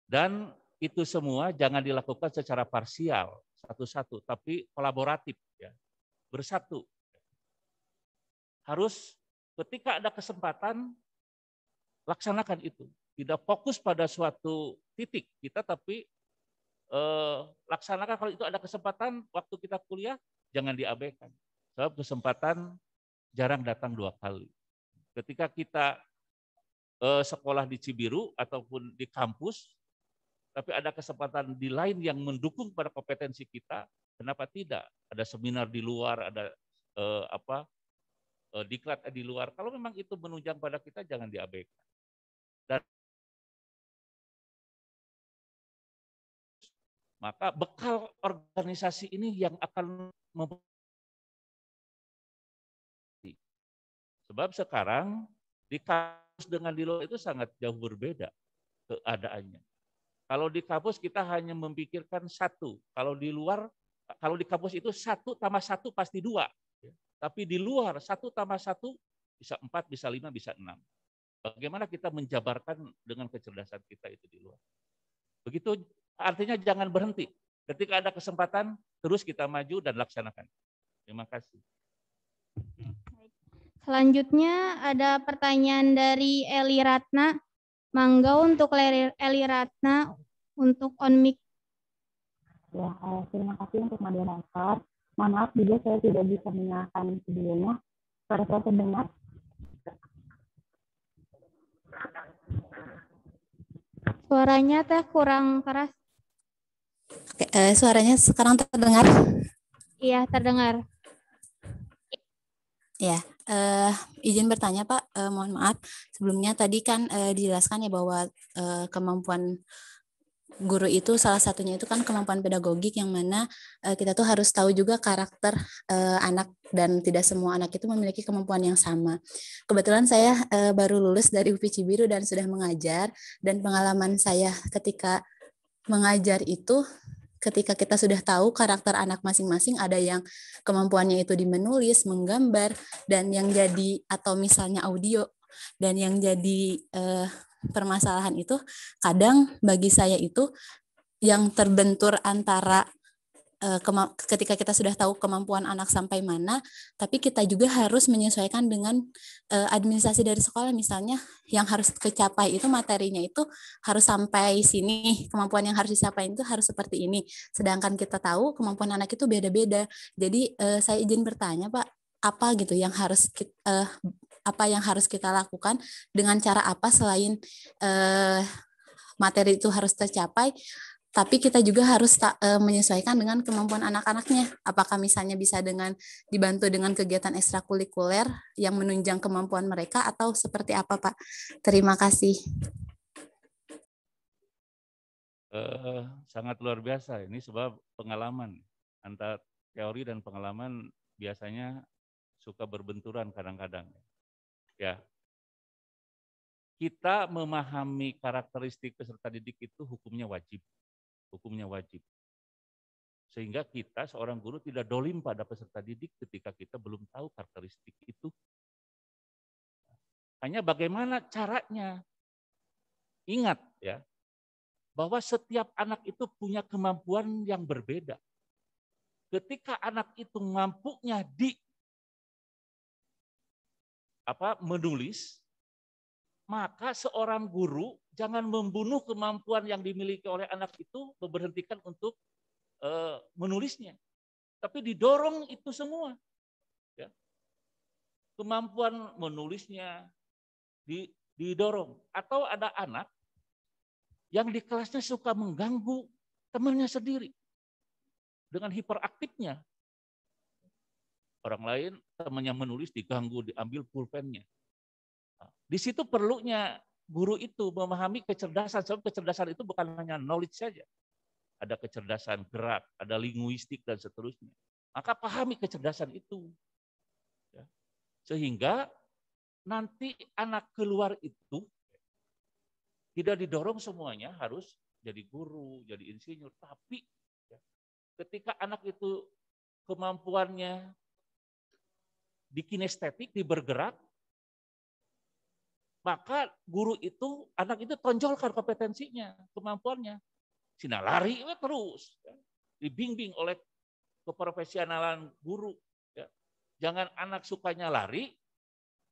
F: Dan itu semua jangan dilakukan secara parsial, satu-satu, tapi kolaboratif, ya. Bersatu. Harus ketika ada kesempatan, laksanakan itu. Tidak fokus pada suatu titik kita, tapi laksanakan kalau itu ada kesempatan, waktu kita kuliah, jangan diabaikan. Sebab kesempatan jarang datang 2 kali. Ketika kita sekolah di Cibiru ataupun di kampus, tapi ada kesempatan di lain yang mendukung pada kompetensi kita, kenapa tidak? Ada seminar di luar, ada diklat di luar. Kalau memang itu menunjang pada kita, jangan diabaikan. Dan maka bekal organisasi ini yang akan sebab sekarang di kampus dengan di luar itu sangat jauh berbeda keadaannya. Kalau di kampus kita hanya memikirkan 1, kalau di luar, kalau di kampus itu 1 tambah 1 pasti 2. Tapi di luar 1 tambah 1 bisa 4, bisa 5, bisa 6. Bagaimana kita menjabarkan dengan kecerdasan kita itu di luar. Begitu, artinya jangan berhenti. Ketika ada kesempatan, terus kita maju dan laksanakan. Terima kasih.
E: Selanjutnya ada pertanyaan dari Eli Ratna. Mangga untuk Eli Ratna untuk on mic.
H: Ya, terima kasih untuk moderator. Mohon maaf juga saya tidak bisa mendengarkan sebelumnya. Suara saya terdengar.
E: Suaranya teh kurang keras.
I: Oke, suaranya sekarang terdengar?
E: Iya, terdengar.
I: Ya, izin bertanya Pak, mohon maaf. Sebelumnya tadi kan dijelaskan ya bahwa kemampuan guru itu salah satunya itu kan kemampuan pedagogik yang mana kita tuh harus tahu juga karakter anak dan tidak semua anak itu memiliki kemampuan yang sama. Kebetulan saya baru lulus dari UPI Cibiru dan sudah mengajar, dan pengalaman saya ketika mengajar itu ketika kita sudah tahu karakter anak masing-masing, ada yang kemampuannya itu di menulis, menggambar, dan yang jadi atau misalnya audio, dan yang jadi permasalahan itu kadang bagi saya itu yang terbentur antara ketika kita sudah tahu kemampuan anak sampai mana, tapi kita juga harus menyesuaikan dengan administrasi dari sekolah. Misalnya yang harus kecapai itu materinya itu harus sampai sini, kemampuan yang harus dicapai itu harus seperti ini. Sedangkan kita tahu kemampuan anak itu beda-beda. Jadi saya izin bertanya Pak, apa gitu yang harus apa yang harus kita lakukan, dengan cara apa selain materi itu harus tercapai, tapi kita juga harus menyesuaikan dengan kemampuan anak-anaknya. Apakah misalnya bisa dengan dibantu dengan kegiatan ekstrakurikuler yang menunjang kemampuan mereka, atau seperti apa Pak? Terima kasih.
F: Sangat luar biasa ini, sebab pengalaman antara teori dan pengalaman biasanya suka berbenturan kadang-kadang. Ya, kita memahami karakteristik peserta didik itu hukumnya wajib. Sehingga kita seorang guru tidak dolim pada peserta didik ketika kita belum tahu karakteristik itu. Hanya bagaimana caranya. Ingat ya, bahwa setiap anak itu punya kemampuan yang berbeda. Ketika anak itu mampunya menulis, maka seorang guru jangan membunuh kemampuan yang dimiliki oleh anak itu, memberhentikan untuk menulisnya, tapi didorong itu semua. Ya. Kemampuan menulisnya didorong. Atau ada anak yang di kelasnya suka mengganggu temannya sendiri dengan hiperaktifnya. Orang lain temannya menulis diganggu, diambil pulpennya. Di situ perlunya guru itu memahami kecerdasan, sebab kecerdasan itu bukan hanya knowledge saja. Ada kecerdasan gerak, ada linguistik, dan seterusnya. Maka pahami kecerdasan itu. Ya. Sehingga nanti anak keluar itu tidak didorong semuanya harus jadi guru, jadi insinyur. Tapi ya, ketika anak itu kemampuannya di kinestetik, di bergerak, maka guru itu, anak itu tonjolkan kompetensinya, kemampuannya. Sina lari terus, ya. Dibimbing oleh keprofesionalan guru. Ya. Jangan anak sukanya lari,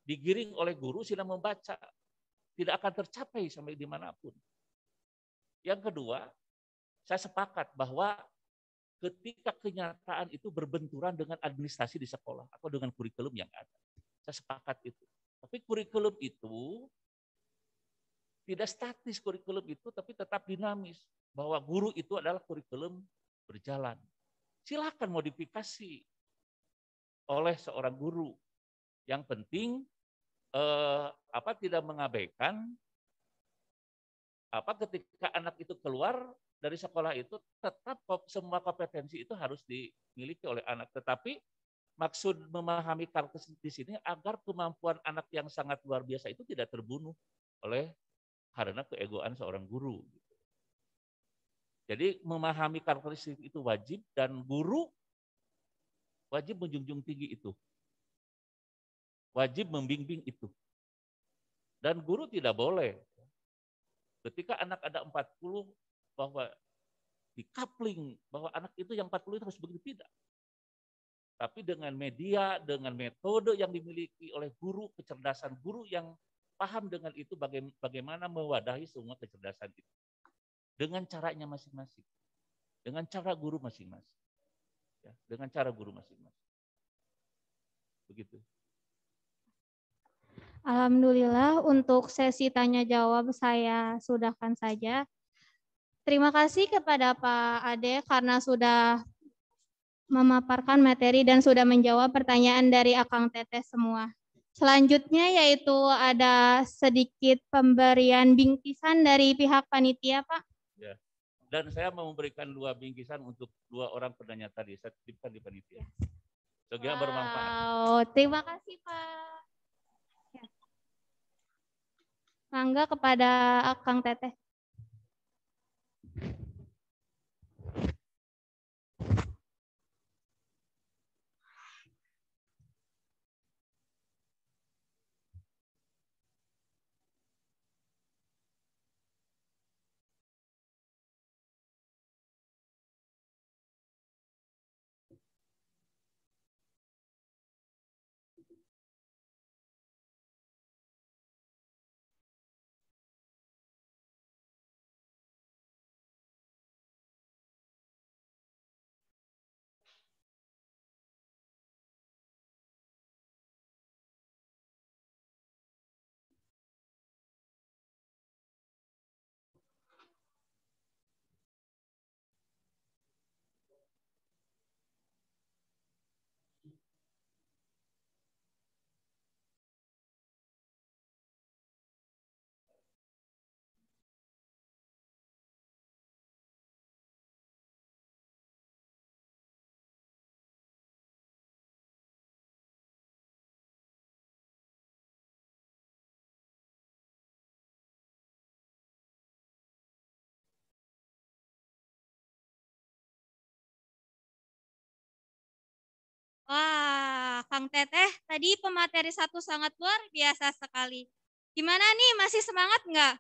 F: digiring oleh guru sina membaca. Tidak akan tercapai sampai dimanapun. Yang kedua, saya sepakat bahwa ketika kenyataan itu berbenturan dengan administrasi di sekolah atau dengan kurikulum yang ada. Saya sepakat itu. Tapi kurikulum itu tidak statis, kurikulum itu tapi tetap dinamis. Bahwa guru itu adalah kurikulum berjalan. Silakan modifikasi oleh seorang guru. Yang penting tidak mengabaikan ketika anak itu keluar dari sekolah itu tetap semua kompetensi itu harus dimiliki oleh anak. Tetapi maksud memahami karakteristik di sini agar kemampuan anak yang sangat luar biasa itu tidak terbunuh karena keegoan seorang guru. Jadi memahami karakteristik itu wajib, dan guru wajib menjunjung tinggi itu. Wajib membimbing itu. Dan guru tidak boleh ketika anak ada 40 bahwa di coupling bahwa anak itu yang 40 itu harus begitu, tidak. Tapi dengan media, dengan metode yang dimiliki oleh guru, kecerdasan guru yang paham dengan itu, bagaimana mewadahi semua kecerdasan itu. Dengan caranya masing-masing. Dengan cara guru masing-masing. Ya, dengan cara guru masing-masing. Begitu.
E: Alhamdulillah untuk sesi tanya jawab saya sudahkan saja. Terima kasih kepada Pak Ade karena sudah memaparkan materi dan sudah menjawab pertanyaan dari Akang Teteh semua. Selanjutnya yaitu ada sedikit pemberian bingkisan dari pihak panitia, Pak.
F: Ya. Dan saya mau memberikan 2 bingkisan untuk 2 orang penanya tadi. Saya titipkan di panitia. Semoga bermanfaat.
E: Wow, terima kasih Pak. Ya. Mangga kepada Akang Teteh.
D: Wah, Kang Teteh, tadi pemateri 1 sangat luar biasa sekali. Gimana nih, masih semangat nggak?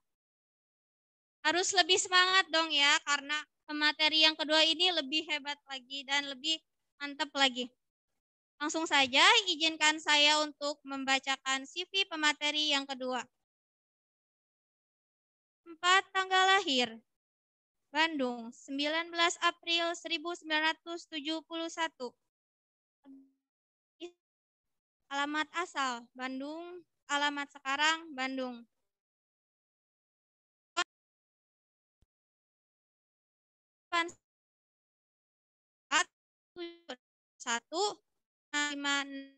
D: Harus lebih semangat dong ya, karena pemateri yang kedua ini lebih hebat lagi dan lebih mantap lagi. Langsung saja izinkan saya untuk membacakan CV pemateri yang kedua. 4 tanggal lahir. Bandung, 19 April 1971. Alamat asal, Bandung. Alamat sekarang, Bandung. Satu, 5,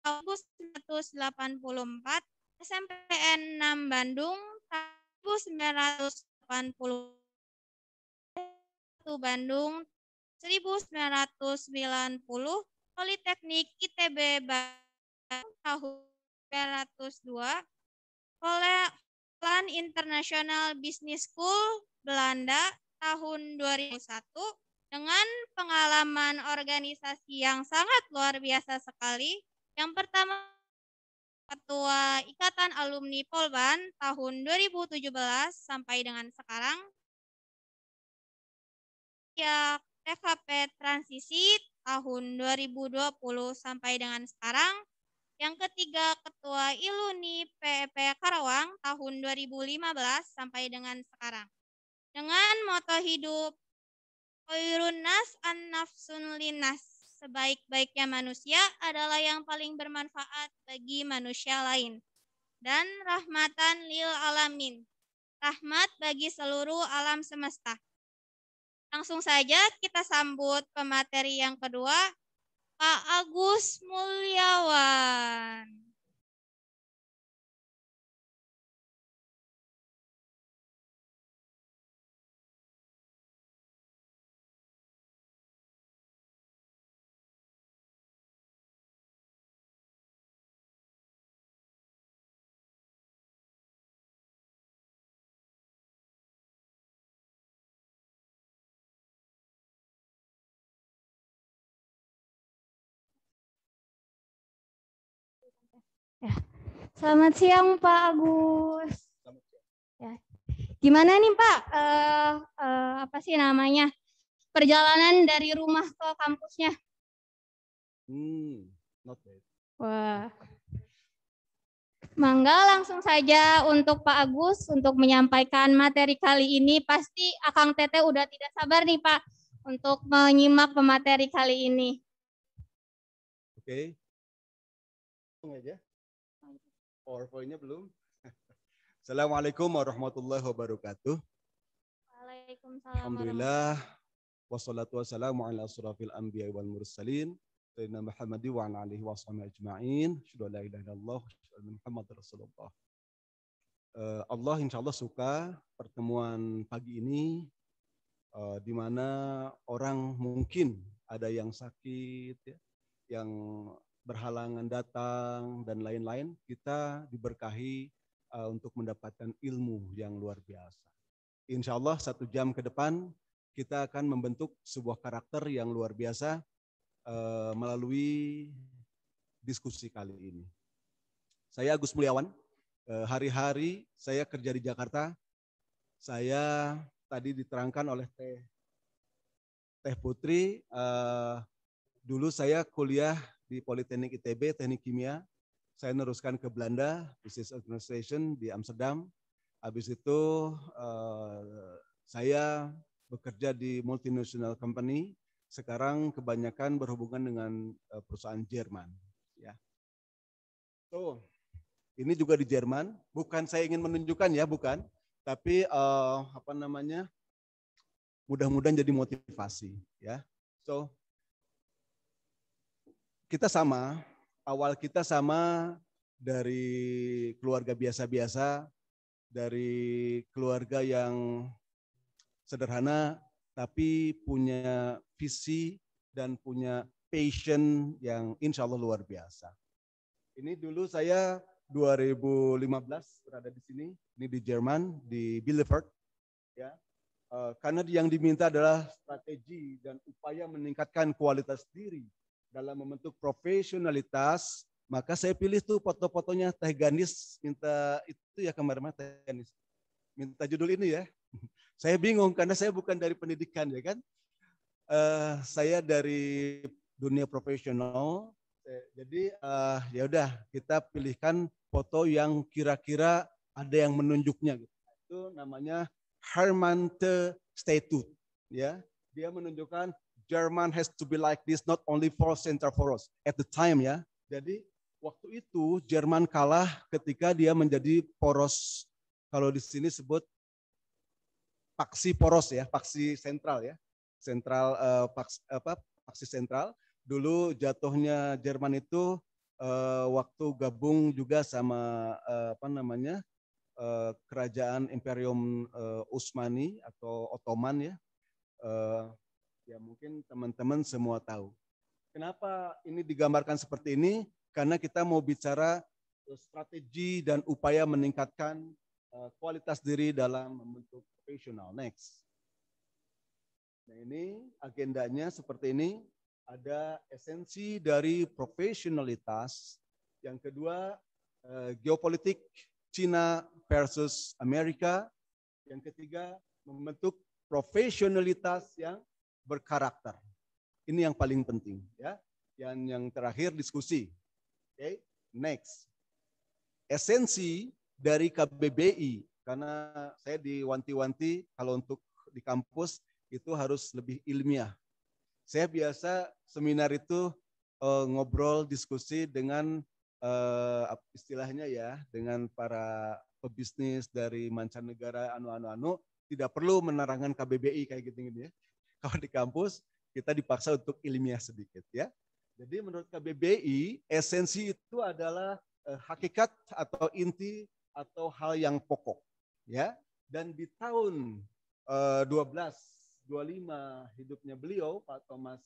D: August 1984, SMPN 6 Bandung, 1980, Bandung, 1990, Politeknik ITB Bandung, tahun 1902, Plan International Business School, Belanda, tahun 2001, dengan pengalaman organisasi yang sangat luar biasa sekali. Yang pertama, Ketua Ikatan Alumni Polban tahun 2017 sampai dengan sekarang. Ya, TKP Transisi tahun 2020 sampai dengan sekarang. Yang ketiga, Ketua Iluni PEP Karawang tahun 2015 sampai dengan sekarang. Dengan moto hidup Khairun nas an-nafsun linas, sebaik-baiknya manusia adalah yang paling bermanfaat bagi manusia lain. Dan rahmatan lil alamin, rahmat bagi seluruh alam semesta. Langsung saja kita sambut pemateri yang kedua, Pak Agus Mulyawan.
E: Ya. Selamat siang Pak Agus. Ya. Gimana nih Pak? Apa sih namanya? Perjalanan dari rumah ke kampusnya?
J: Not bad.
E: Wah. Mangga langsung saja untuk Pak Agus untuk menyampaikan materi kali ini. Pasti Akang Teteh udah tidak sabar nih Pak untuk menyimak pemateri kali ini.
J: Oke. Langsung aja. PowerPoint-nya belum. Assalamualaikum warahmatullahi wabarakatuh.
E: Waalaikumsalam.
J: Alhamdulillah. Wassalatu wassalamu ala asrafil anbiya wal mursalin. Sayyidina Muhammad wa ala alihi wa sahbihi ajma'in. Asyhadu an la ilaha illallah wa asyhadu anna Muhammadar Rasulullah. Allah insya Allah suka pertemuan pagi ini di mana orang mungkin ada yang sakit, ya, yang berhalangan datang dan lain-lain. Kita diberkahi untuk mendapatkan ilmu yang luar biasa. Insya Allah 1 jam ke depan kita akan membentuk sebuah karakter yang luar biasa melalui diskusi kali ini. Saya Agus Mulyawan. Hari-hari saya kerja di Jakarta. Saya tadi diterangkan oleh Teh Putri. Dulu saya kuliah di Politeknik ITB, Teknik Kimia. Saya neruskan ke Belanda, Business Administration di Amsterdam. Habis itu saya bekerja di multinational company. Sekarang kebanyakan berhubungan dengan perusahaan Jerman. Ya. So, ini juga di Jerman. Bukan saya ingin menunjukkan ya, bukan. Tapi mudah-mudahan jadi motivasi. Ya. So, kita sama. Awal kita sama dari keluarga biasa-biasa, dari keluarga yang sederhana, tapi punya visi dan punya passion yang insya Allah luar biasa. Ini dulu saya 2015 berada di sini, ini di Jerman, di Bielefeld. Ya. Karena yang diminta adalah strategi dan upaya meningkatkan kualitas diri dalam membentuk profesionalitas, maka saya pilih tuh foto-fotonya Teh Ganis, minta itu ya kemarin Teh Ganis. Minta judul ini ya. Saya bingung karena saya bukan dari pendidikan ya kan. Saya dari dunia profesional. Jadi ya udah kita pilihkan foto yang kira-kira ada yang menunjuknya gitu. Itu namanya Hermante Statute ya. Dia menunjukkan Jerman has to be like this, not only for Central for us at the time ya. Jadi waktu itu Jerman kalah ketika dia menjadi poros, kalau di sini sebut paksi poros ya, paksi sentral ya, sentral paksi sentral. Dulu jatuhnya Jerman itu waktu gabung juga sama kerajaan Imperium Utsmani atau Ottoman ya. Ya mungkin teman-teman semua tahu. Kenapa ini digambarkan seperti ini? Karena kita mau bicara strategi dan upaya meningkatkan kualitas diri dalam membentuk profesional. Next. Nah ini agendanya seperti ini. Ada esensi dari profesionalitas. Yang kedua, geopolitik China versus Amerika. Yang ketiga, membentuk profesionalitas yang berkarakter. Ini yang paling penting ya. Yang terakhir diskusi. Oke, next. Esensi dari KBBI, karena saya diwanti-wanti kalau untuk di kampus itu harus lebih ilmiah. Saya biasa seminar itu ngobrol diskusi dengan istilahnya ya, dengan para pebisnis dari mancanegara anu, tidak perlu menerangkan KBBI kayak gitu-gitu ya. Kalau di kampus kita dipaksa untuk ilmiah sedikit ya. Jadi menurut KBBI esensi itu adalah hakikat atau inti atau hal yang pokok ya. Dan di tahun 1225 hidupnya beliau, Pak Thomas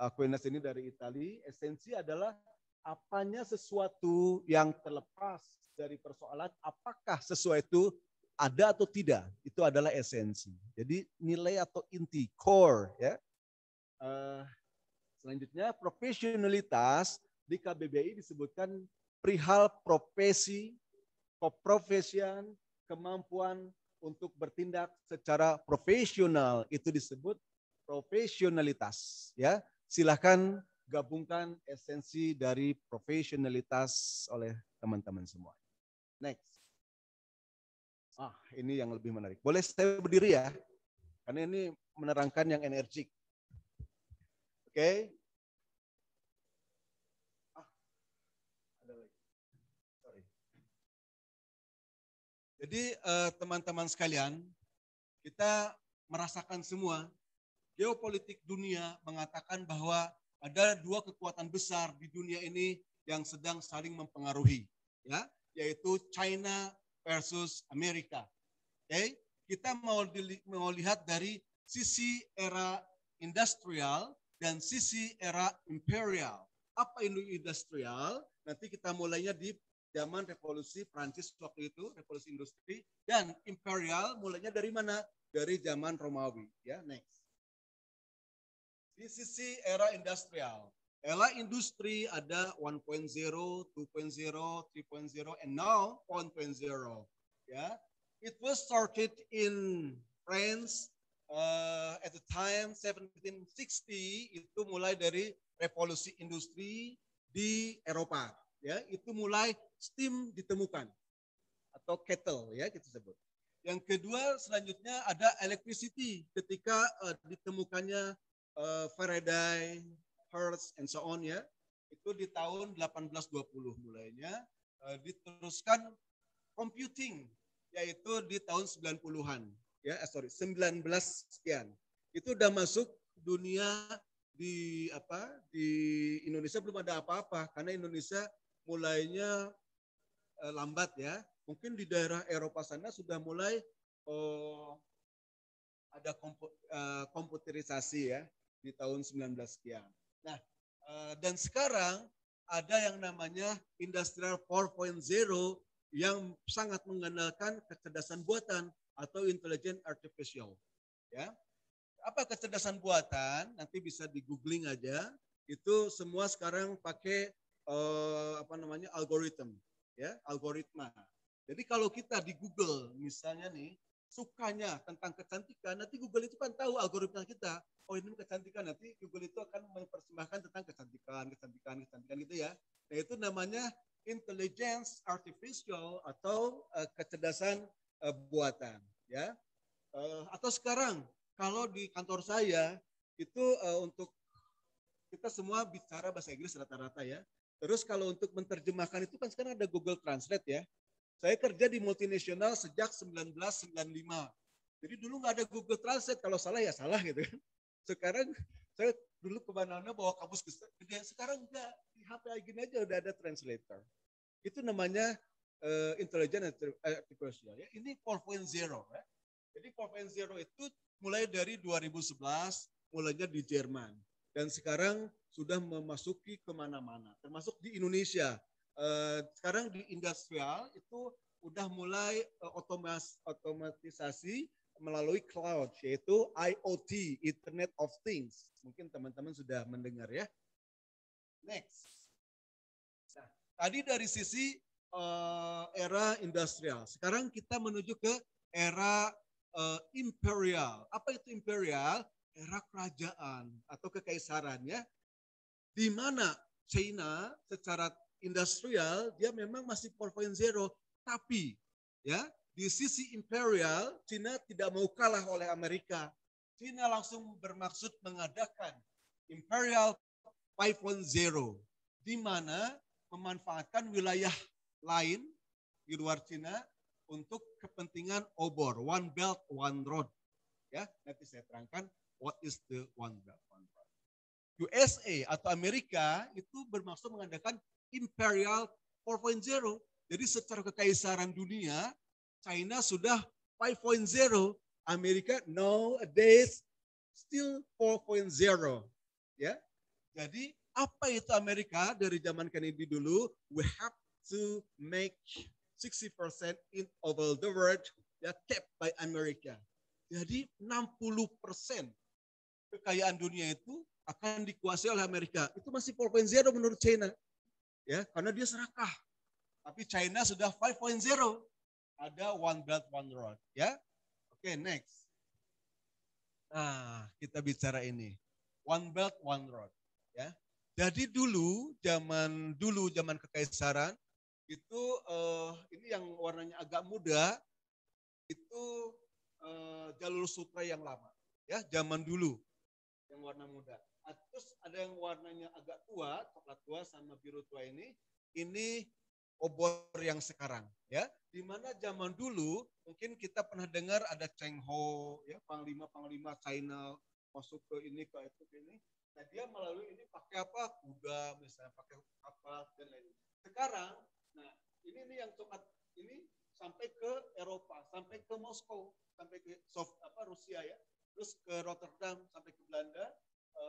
J: Aquinas ini dari Italia, esensi adalah apanya sesuatu yang terlepas dari persoalan apakah sesuatu ada atau tidak, itu adalah esensi. Jadi nilai atau inti, core ya. Selanjutnya profesionalitas di KBBI disebutkan perihal profesi, keprofesian, kemampuan untuk bertindak secara profesional, itu disebut profesionalitas ya. Silahkan gabungkan esensi dari profesionalitas oleh teman-teman semua. Next. Ini yang lebih menarik. Boleh saya berdiri ya? Karena ini menerangkan yang energik. Oke. Ada lagi. Sorry. Jadi teman-teman sekalian, kita merasakan semua geopolitik dunia mengatakan bahwa ada dua kekuatan besar di dunia ini yang sedang saling mempengaruhi, ya, yaitu China versus Amerika. Oke, kita mau lihat dari sisi era industrial dan sisi era imperial. Apa industrial? Nanti kita mulainya di zaman revolusi Prancis waktu itu, revolusi industri, dan imperial mulainya dari mana? Dari zaman Romawi. Ya, next. Di sisi era industrial, era industri ada 1.0, 2.0, 3.0, and now 1.0. Ya, it was started in France at the time 1760. Itu mulai dari revolusi industri di Eropa. Ya, itu mulai steam ditemukan atau kettle, ya kita sebut. Yang kedua selanjutnya ada electricity ketika ditemukannya Faraday, Hertz, and so on, ya. Itu di tahun 1820 mulainya. Diteruskan computing, yaitu di tahun 90-an. Ya, 19 sekian. Itu udah masuk dunia di Indonesia belum ada apa-apa karena Indonesia mulainya lambat, ya. Mungkin di daerah Eropa sana sudah mulai ada komputerisasi, ya, di tahun 19 sekian. Nah, dan sekarang ada yang namanya Industrial 4.0 yang sangat mengandalkan kecerdasan buatan atau intelligent artificial. Ya, apa kecerdasan buatan? Nanti bisa di googling aja. Itu semua sekarang pakai algoritma, ya, algoritma. Jadi kalau kita di Google misalnya nih sukanya tentang kecantikan, nanti Google itu kan tahu algoritma kita. Oh, ini kecantikan, nanti Google itu akan mempersembahkan tentang kecantikan gitu, ya. Nah, itu namanya intelligence artificial atau kecerdasan buatan, ya. Atau sekarang kalau di kantor saya itu untuk kita semua bicara bahasa Inggris rata-rata, ya. Terus kalau untuk menerjemahkan itu kan sekarang ada Google Translate, ya. Saya kerja di multinasional sejak 1995. Jadi dulu nggak ada Google Translate, kalau salah ya salah gitu. Sekarang saya dulu kemana-mana bawa kamus gede, sekarang enggak, di HP gini aja udah ada translator. Itu namanya intelligent artificial, ya. Ini 4.0, ya. Jadi 4.0 itu mulai dari 2011, mulainya di Jerman. Dan sekarang sudah memasuki kemana-mana, termasuk di Indonesia. Sekarang di industrial itu udah mulai otomatisasi melalui cloud, yaitu IoT, Internet of Things. Mungkin teman-teman sudah mendengar, ya. Next. Nah, tadi dari sisi era industrial. Sekarang kita menuju ke era imperial. Apa itu imperial? Era kerajaan atau kekaisaran, ya. Di mana China secara industrial dia memang masih 4.0, tapi, ya, di sisi imperial China tidak mau kalah oleh Amerika. China langsung bermaksud mengadakan imperial 5.0 di mana memanfaatkan wilayah lain di luar China untuk kepentingan obor, One Belt One Road. Ya, nanti saya terangkan what is the One Belt One Road. USA atau Amerika itu bermaksud mengadakan Imperial 4.0. Jadi secara kekaisaran dunia, China sudah 5.0, Amerika nowadays still 4.0. Ya. Jadi apa itu Amerika dari zaman Kennedy dulu? We have to make 60% in over the world ya kept by America. Jadi 60% kekayaan dunia itu akan dikuasai oleh Amerika. Itu masih 4.0 menurut China. Ya, karena dia serakah. Tapi China sudah 5.0. Ada One Belt One Road, ya. Oke, next. Nah, kita bicara ini. One Belt One Road, ya. Jadi zaman kekaisaran itu ini yang warnanya agak muda itu jalur sutra yang lama, ya, zaman dulu yang warna muda. Terus ada yang warnanya agak tua, coklat tua sama biru tua ini obor yang sekarang, ya. Di mana zaman dulu mungkin kita pernah dengar ada Cheng Ho, ya, panglima-panglima China masuk ke ini ke itu ke ini. Nah, dia melalui ini pakai apa? Kuda misalnya, pakai kapal dan lain-lain. Sekarang, nah ini yang coklat ini sampai ke Eropa, sampai ke Moskow, sampai ke Rusia ya, terus ke Rotterdam, sampai ke Belanda,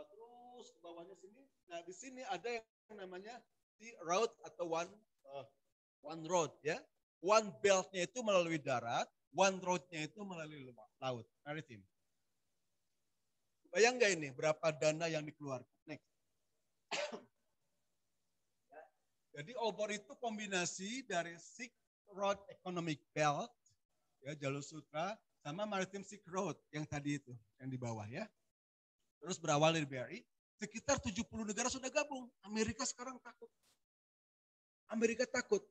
J: terus ke bawahnya sini. Nah di sini ada yang namanya Sea Road atau One Road ya. One Belt-nya itu melalui darat, One Road-nya itu melalui laut, maritim. Bayang nggak ini berapa dana yang dikeluarkan? Next. Jadi obor itu kombinasi dari Silk Road Economic Belt, ya, jalur sutra, sama Maritime Silk Road yang tadi itu, yang di bawah ya. Terus berawal dari BRI, sekitar 70 negara sudah gabung. Amerika sekarang takut. Amerika takut.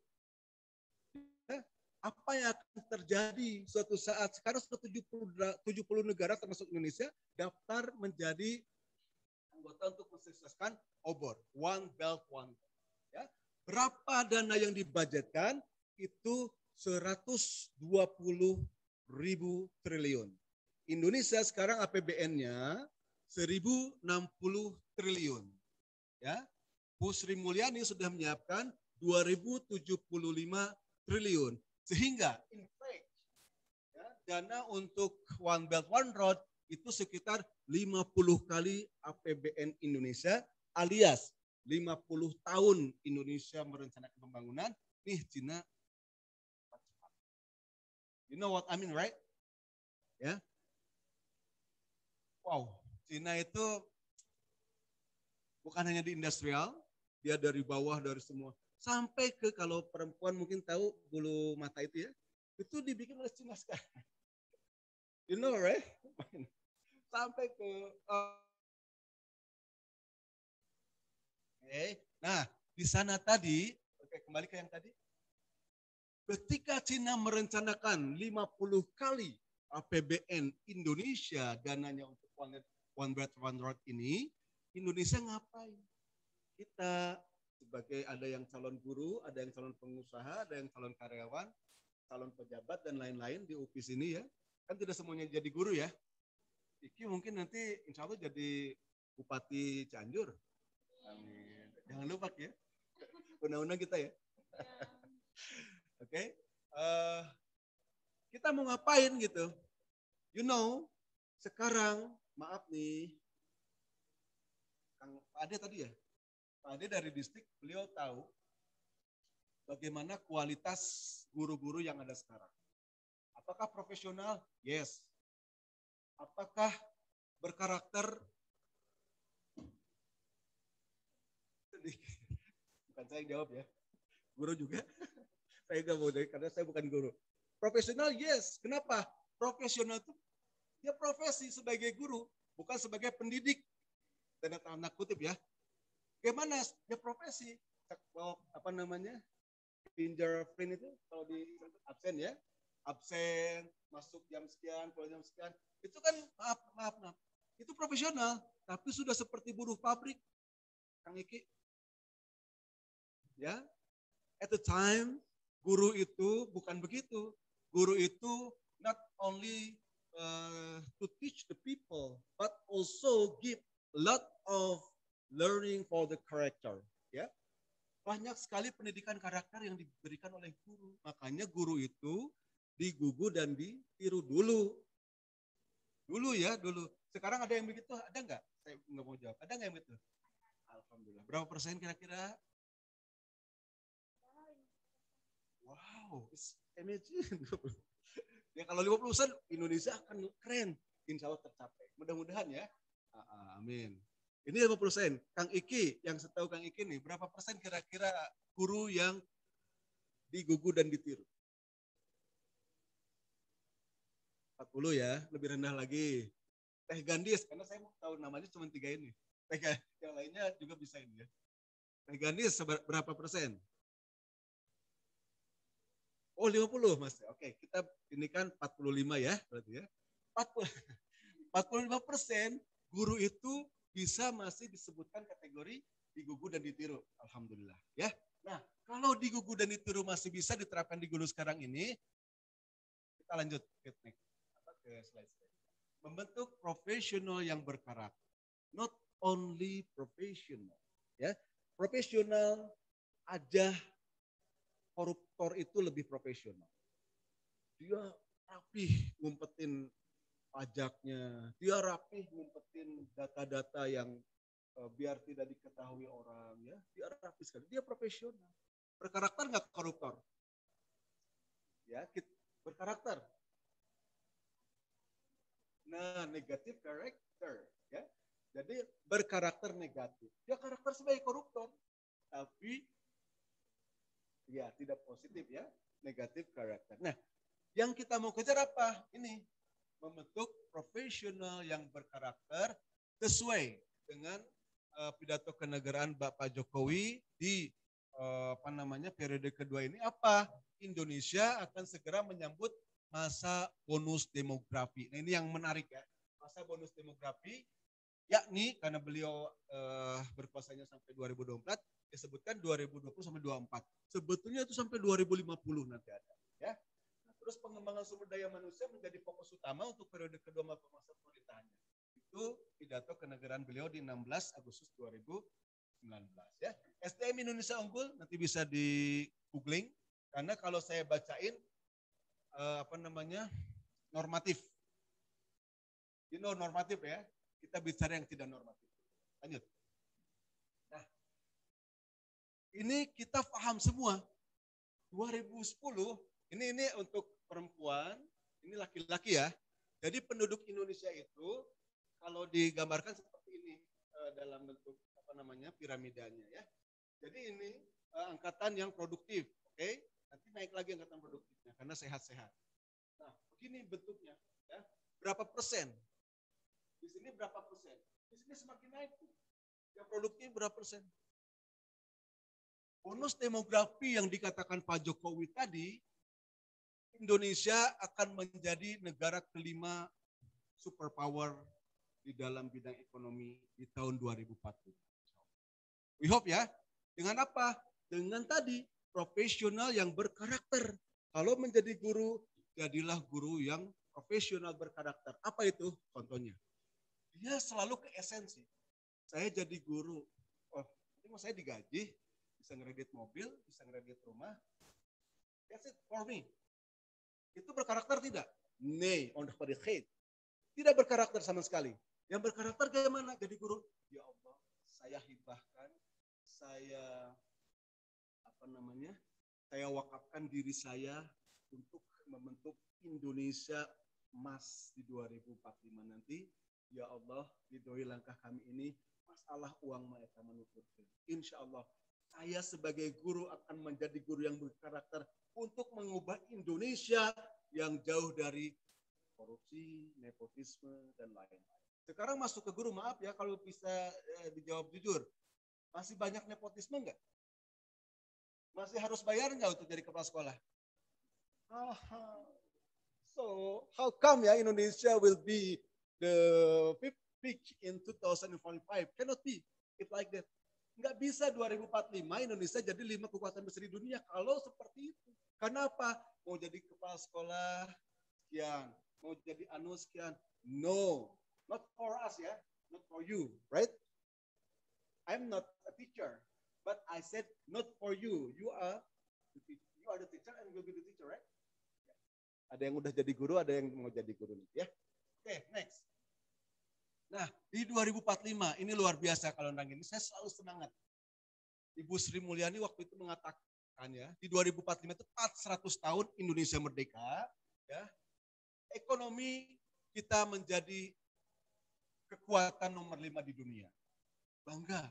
J: Apa yang akan terjadi suatu saat, sekarang sudah 70 negara termasuk Indonesia daftar menjadi anggota untuk mensukseskan obor. One Belt, One Road. Ya. Berapa dana yang dibudgetkan? Itu 120.000 triliun. Indonesia sekarang APBN-nya 1.060 triliun. Ya. Bu Sri Mulyani sudah menyiapkan 2.075 triliun. Sehingga in fact, ya, dana untuk One Belt One Road itu sekitar 50 kali APBN Indonesia, alias 50 tahun Indonesia merencanakan pembangunan, nih Cina. You know what I mean, right? Ya. Wow, Cina itu bukan hanya di industrial, dia dari bawah, dari semua. Sampai ke kalau perempuan mungkin tahu bulu mata itu ya, itu dibikin oleh Cina sekarang. You know, right? Sampai ke nah, di sana tadi, kembali ke yang tadi. Ketika Cina merencanakan 50 kali APBN Indonesia dananya untuk One Belt One Road ini, Indonesia ngapain? Kita sebagai ada yang calon guru, ada yang calon pengusaha, ada yang calon karyawan, calon pejabat dan lain-lain di UPIS ini ya. Kan tidak semuanya jadi guru ya. Iki mungkin nanti insya Allah jadi Bupati Cianjur. Amin. Jangan lupa ya. Undang-undang kita ya. Oke. Kita mau ngapain gitu. You know, sekarang maaf nih. Kang Pak Ade tadi ya. Pak Ade dari distrik, beliau tahu bagaimana kualitas guru-guru yang ada sekarang. Apakah profesional? Yes. Apakah berkarakter? Bukan saya yang jawab ya. Guru juga. Saya nggak mau karena saya bukan guru. Profesional? Yes. Kenapa? Profesional itu dia profesi sebagai guru, bukan sebagai pendidik. Dan tanda kutip ya. Bagaimana dia profesi? Apa namanya? Fingerprint itu kalau di absen ya. Absen, masuk jam sekian, keluar jam sekian. Itu kan maaf. Itu profesional, tapi sudah seperti buruh pabrik. Kang Iki. Ya. At the time, guru itu bukan begitu. Guru itu not only to teach the people, but also give a lot of learning for the character, ya. Banyak sekali pendidikan karakter yang diberikan oleh guru. Makanya guru itu digugu dan ditiru dulu. Dulu ya, dulu. Sekarang ada yang begitu? Ada nggak? Saya nggak mau jawab. Ada nggak yang begitu? Alhamdulillah. Berapa persen kira-kira? Wow, it's amazing. Ya kalau 50% Indonesia akan keren. Insya Allah tercapai. Mudah-mudahan ya. Amin. Ini 50%. Kang Iki, yang setahu Kang Iki nih, berapa persen kira-kira guru yang digugu dan ditiru? 40 ya, lebih rendah lagi. Teh Gandis, karena saya mau tahu namanya cuma 3 ini. Yang lainnya juga bisa ini ya. Teh Gandis berapa persen? Oh 50 Mas. Oke, kita ini kan 45 ya berarti ya. 45% guru itu bisa masih disebutkan kategori digugu dan ditiru. Alhamdulillah ya. Nah, kalau di Gugu dan Ituru masih bisa diterapkan di Gulu sekarang ini, kita lanjut ke next. Ke slide. Membentuk profesional yang berkarakter. Not only professional. Ya, profesional aja koruptor itu lebih profesional. Dia rapih ngumpetin pajaknya, dia rapih ngumpetin data-data yang biar tidak diketahui orang, ya, dia rapih sekali, dia profesional. Berkarakter nggak koruptor? Ya, berkarakter. Nah, negatif karakter, ya. Jadi berkarakter negatif. Dia karakter sebagai koruptor, tapi ya tidak positif, ya, negatif karakter. Nah, yang kita mau kejar apa? Ini membentuk profesional yang berkarakter sesuai dengan pidato kenegaraan Bapak Jokowi di periode kedua ini apa? Indonesia akan segera menyambut masa bonus demografi. Nah, ini yang menarik, ya. Masa bonus demografi, yakni karena beliau berkuasanya sampai 2024, disebutkan 2020 sampai 2024. Sebetulnya itu sampai 2050 nanti ada, ya. Nah, terus pengembangan sumber daya manusia menjadi fokus utama untuk periode kedua masa pemerintahannya. Itu pidato kenegaraan beliau di 16 Agustus 2019, ya. SDM Indonesia unggul nanti bisa di googling, karena kalau saya bacain normatif. Normatif, ya. Kita bicara yang tidak normatif. Lanjut. Nah, ini kita paham semua. 2010, ini untuk perempuan, ini laki-laki, ya. Jadi penduduk Indonesia itu kalau digambarkan seperti ini dalam bentuk piramidanya, ya. Jadi ini angkatan yang produktif, oke? Nanti naik lagi angkatan produktifnya karena sehat-sehat. Nah, begini bentuknya, ya. Berapa persen? Di sini berapa persen? Di sini semakin naik tuh. Yang produktif berapa persen? Bonus demografi yang dikatakan Pak Jokowi tadi, Indonesia akan menjadi negara kelima superpower di dalam bidang ekonomi di tahun 2040. We hope, ya. Dengan apa? Dengan tadi profesional yang berkarakter. Kalau menjadi guru, jadilah guru yang profesional berkarakter. Apa itu? Contohnya, dia selalu ke esensi. Saya jadi guru, ini mau saya digaji, bisa ngeredit mobil, bisa ngeredit rumah. That's it for me. Itu berkarakter tidak? Nay, on the contrary. Tidak berkarakter sama sekali. Yang berkarakter bagaimana? Jadi guru, ya Allah, saya hibahkan, saya saya wakafkan diri saya untuk membentuk Indonesia emas di 2045 nanti. Ya Allah, ridhoi langkah kami ini, masalah uang mereka menuturkan. Insya Allah, saya sebagai guru akan menjadi guru yang berkarakter untuk mengubah Indonesia yang jauh dari korupsi, nepotisme, dan lain-lain. Sekarang masuk ke guru, maaf ya kalau bisa dijawab jujur. Masih banyak nepotisme enggak? Masih harus bayar enggak untuk jadi kepala sekolah? So, how come ya Indonesia will be the fifth peak in 2045? Cannot be. It's like that. Enggak bisa 2045 Indonesia jadi 5 kekuatan besar di dunia kalau seperti itu. Karena apa? Mau jadi kepala sekolah sekian, mau jadi anu sekian. No, not for us, ya, not for you, right? I'm not a teacher, but I said not for you. You are the teacher and will be the teacher, right? Ada yang udah jadi guru, ada yang mau jadi guru nih, ya. Oke, next. Nah, di 2045 ini luar biasa kalau nang ini. Saya selalu semangat. Ibu Sri Mulyani waktu itu mengatakan, ya, di 2045 itu 400 tahun Indonesia merdeka, ya. Ekonomi kita menjadi kekuatan nomor 5 di dunia. Bangga.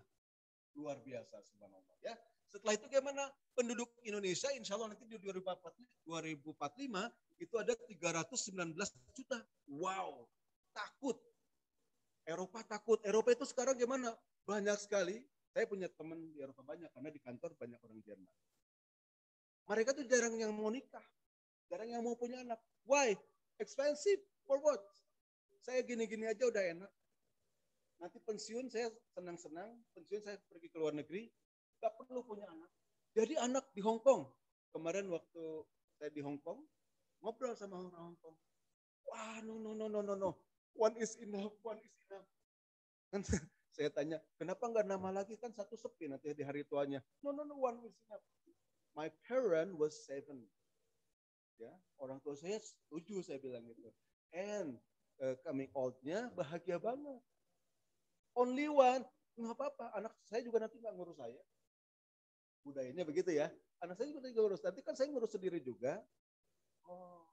J: Luar biasa, subhanallah, ya. Setelah itu gimana? Penduduk Indonesia insya Allah nanti di 2045 itu ada 319 juta. Wow, takut. Eropa takut. Eropa itu sekarang gimana? Banyak sekali. Saya punya teman di Eropa banyak, karena di kantor banyak orang Jerman. Mereka tuh jarang yang mau nikah. Jarang yang mau punya anak. Why? Expensive. For what? Saya gini-gini aja udah enak. Nanti pensiun saya senang-senang. Pensiun saya pergi ke luar negeri. Gak perlu punya anak. Jadi anak di Hong Kong, kemarin waktu saya di Hong Kong, ngobrol sama orang Hong Kong. Wah, no. One is enough. Kan saya tanya, kenapa nggak nama lagi? Kan satu sepi nanti di hari tuanya. No, one is enough. My parent was 7. Ya, orang tua saya setuju, saya bilang gitu. And coming old-nya bahagia banget. Only one, nggak apa-apa. Anak saya juga nanti nggak ngurus saya. Budayanya begitu ya. Anak saya juga ngurus. Nanti kan saya ngurus sendiri juga. Oh,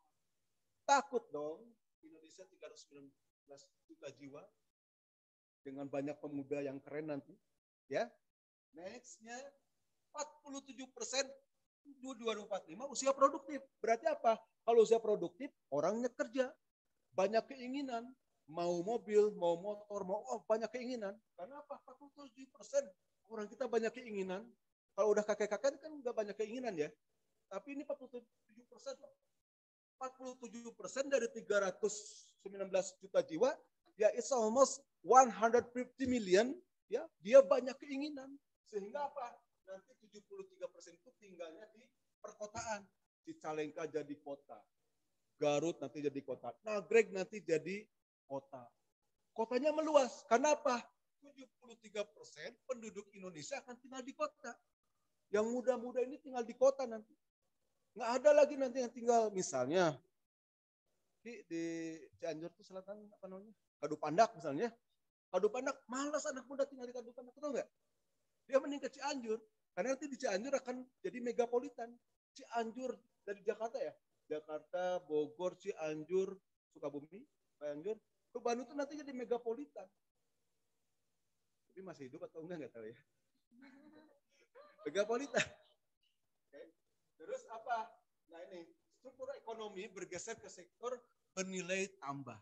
J: takut dong. Indonesia 319 juta jiwa. Dengan banyak pemuda yang keren nanti. Ya. Next-nya 47% 2045 usia produktif. Berarti apa? Kalau usia produktif, orangnya kerja. Banyak keinginan. Mau mobil, mau motor, banyak keinginan. Karena apa? 47% orang kita banyak keinginan. Kalau udah kakek-kakek kan udah banyak keinginan ya. Tapi ini 47%. 47% dari 319 juta jiwa, ya it's almost 150 million, ya dia banyak keinginan. Sehingga apa? Nanti 73% itu tinggalnya di perkotaan. Cicalengka jadi kota. Garut nanti jadi kota. Nagreg nanti jadi kota. Kotanya meluas. Karena apa? 73% penduduk Indonesia akan tinggal di kota. Yang muda-muda ini tinggal di kota nanti. Nggak ada lagi nanti yang tinggal misalnya di Cianjur itu selatan apa namanya? Kadupandak misalnya. Kadupandak malas anak muda tinggal di Kadupandak, tahu nggak? Dia mending ke Cianjur. Karena nanti di Cianjur akan jadi megapolitan. Cianjur dari Jakarta ya. Jakarta, Bogor, Cianjur, Sukabumi, Cianjur, ke Bandung itu nanti jadi megapolitan. Tapi masih hidup atau enggak tahu ya. Megapolitan. Okay. Terus apa? Nah ini, struktur ekonomi bergeser ke sektor bernilai tambah.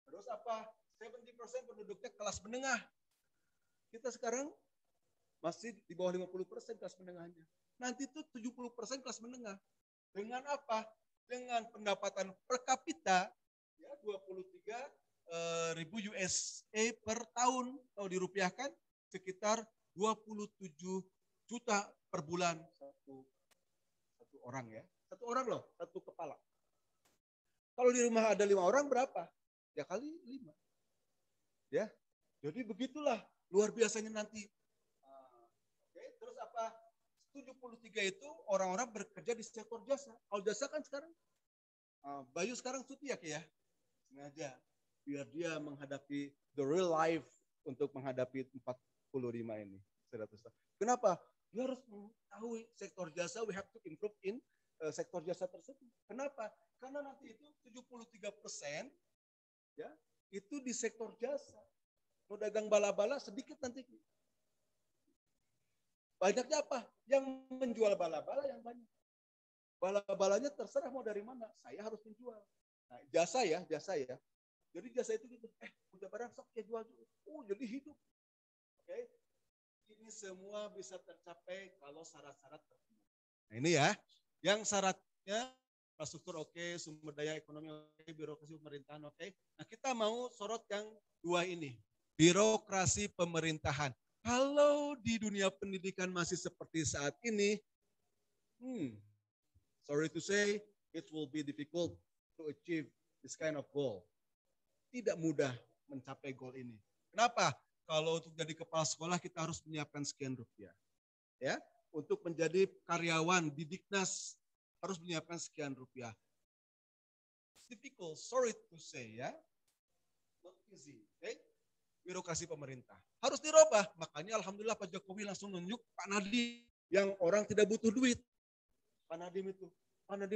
J: Terus apa? 70% penduduknya kelas menengah. Kita sekarang masih di bawah 50% kelas menengahnya. Nanti itu 70% kelas menengah. Dengan apa? Dengan pendapatan per kapita ya 23.000 USA per tahun. Kalau dirupiahkan sekitar 27 juta per bulan satu orang ya. Satu orang loh, satu kepala. Kalau di rumah ada 5 orang berapa? Ya kali 5. Ya. Jadi begitulah luar biasanya nanti. Oke, terus apa? 73 itu orang-orang bekerja di sektor jasa. Kalau jasa kan sekarang Bayu sekarang cuti ya, ya. Sengaja biar dia menghadapi the real life untuk menghadapi 45 ini. 100. Kenapa? Dia harus mengetahui sektor jasa, we have to improve in sektor jasa tersebut. Kenapa? Karena nanti itu 73% ya, itu di sektor jasa. Mau dagang bala-bala sedikit nanti. Banyaknya apa? Yang menjual bala-bala yang banyak. Bala-balanya terserah mau dari mana. Saya harus menjual. Nah, jasa ya. Jadi jasa itu gitu. Udah barang sok ya jual dulu. Jadi hidup. Oke. Ini semua bisa tercapai kalau syarat-syarat terpenuhi. Nah ini ya. Yang syaratnya infrastruktur oke, sumber daya ekonomi oke, birokrasi pemerintahan oke. Nah kita mau sorot yang 2 ini. Birokrasi pemerintahan. Kalau di dunia pendidikan masih seperti saat ini, sorry to say, it will be difficult to achieve this kind of goal. Tidak mudah mencapai goal ini. Kenapa? Kalau untuk jadi kepala sekolah kita harus menyiapkan sekian rupiah. Ya, untuk menjadi karyawan di Diknas harus menyiapkan sekian rupiah. It's difficult, sorry to say ya. Not easy, okay? Birokrasi pemerintah. Harus dirubah. Makanya alhamdulillah Pak Jokowi langsung nunjuk Pak Nadiem yang orang tidak butuh duit. Pak Nadiem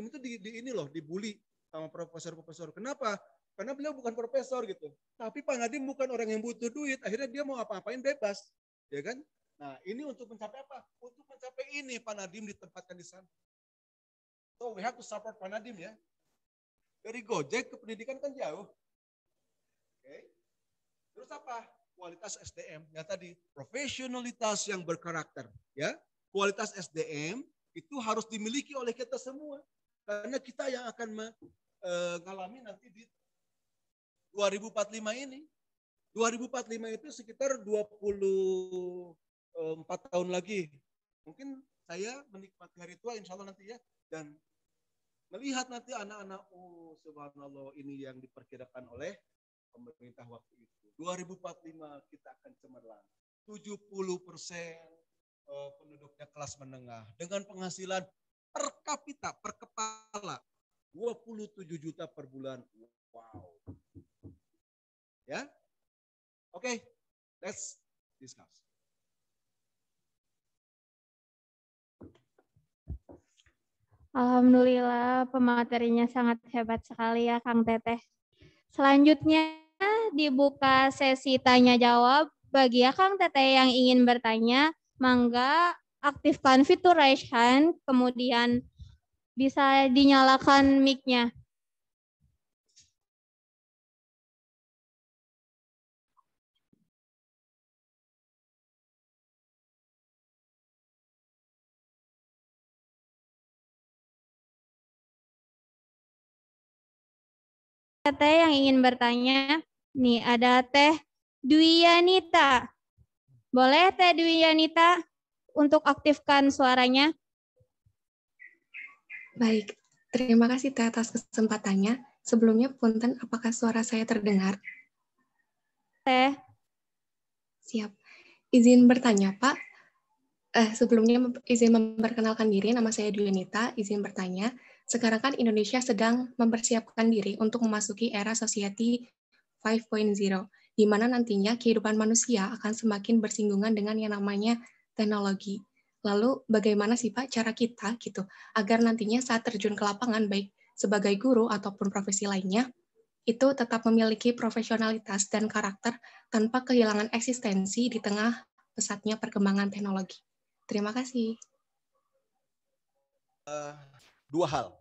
J: itu ini loh, dibully sama profesor-profesor. Kenapa? Karena beliau bukan profesor gitu. Tapi Pak Nadiem bukan orang yang butuh duit. Akhirnya dia mau apa-apain bebas. Ya kan? Nah ini untuk mencapai apa? Untuk mencapai ini Pak Nadiem ditempatkan di sana. So we have to support Pak Nadiem ya. Dari Gojek ke pendidikan kan jauh. Oke. Terus apa? Kualitas SDM. Ya tadi, profesionalitas yang berkarakter. Ya, kualitas SDM itu harus dimiliki oleh kita semua. Karena kita yang akan mengalami nanti di 2045 ini. 2045 itu sekitar 24 tahun lagi. Mungkin saya menikmati hari tua insya Allah nanti ya. Dan melihat nanti anak-anak, oh subhanallah, ini yang diperkirakan oleh pemerintah waktu itu. 2045 kita akan cemerlang. 70% penduduknya kelas menengah dengan penghasilan per kapita, per kepala 27 juta per bulan. Wow. Ya. Oke, let's discuss.
E: Alhamdulillah pematerinya sangat hebat sekali ya Kang Teteh. Selanjutnya dibuka sesi tanya jawab. Bagi ya Kang Teteh yang ingin bertanya, mangga aktifkan fitur raise hand, kemudian bisa dinyalakan mic-nya. Teh yang ingin bertanya, nih ada Teh Dwi Yanita. Boleh Teh Dwi Yanita untuk aktifkan suaranya?
K: Baik, terima kasih Teh atas kesempatannya. Sebelumnya punten, apakah suara saya terdengar?
E: Teh.
K: Siap. Izin bertanya Pak. Sebelumnya izin memperkenalkan diri, nama saya Dwi Yanita, izin bertanya. Sekarang kan Indonesia sedang mempersiapkan diri untuk memasuki era Society 5.0, di mana nantinya kehidupan manusia akan semakin bersinggungan dengan yang namanya teknologi. Lalu bagaimana sih Pak cara kita gitu agar nantinya saat terjun ke lapangan baik sebagai guru ataupun profesi lainnya itu tetap memiliki profesionalitas dan karakter tanpa kehilangan eksistensi di tengah pesatnya perkembangan teknologi. Terima kasih.
J: Dua hal.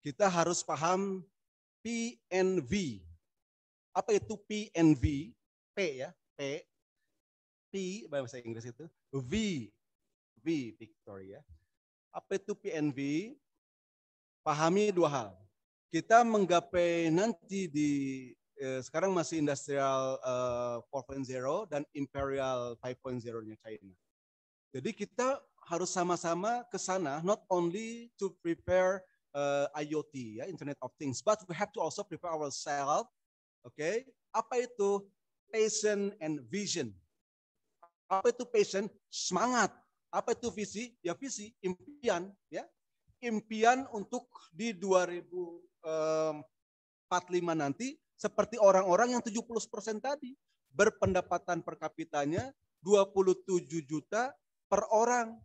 J: Kita harus paham PNV. Apa itu PNV? P ya, P. P bahasa Inggris itu. V Victoria. Apa itu PNV? Pahami dua hal. Kita menggapai nanti di sekarang masih Industrial 4.0 dan Imperial 5.0-nya China. Jadi kita harus sama-sama ke sana, not only to prepare IoT, ya, Internet of Things, but we have to also prepare ourselves. Okay, apa itu passion and vision? Apa itu passion? Semangat. Apa itu visi? Ya visi, impian, ya, impian untuk di 2045 nanti seperti orang-orang yang 70% tadi, berpendapatan per kapitanya 27 juta per orang,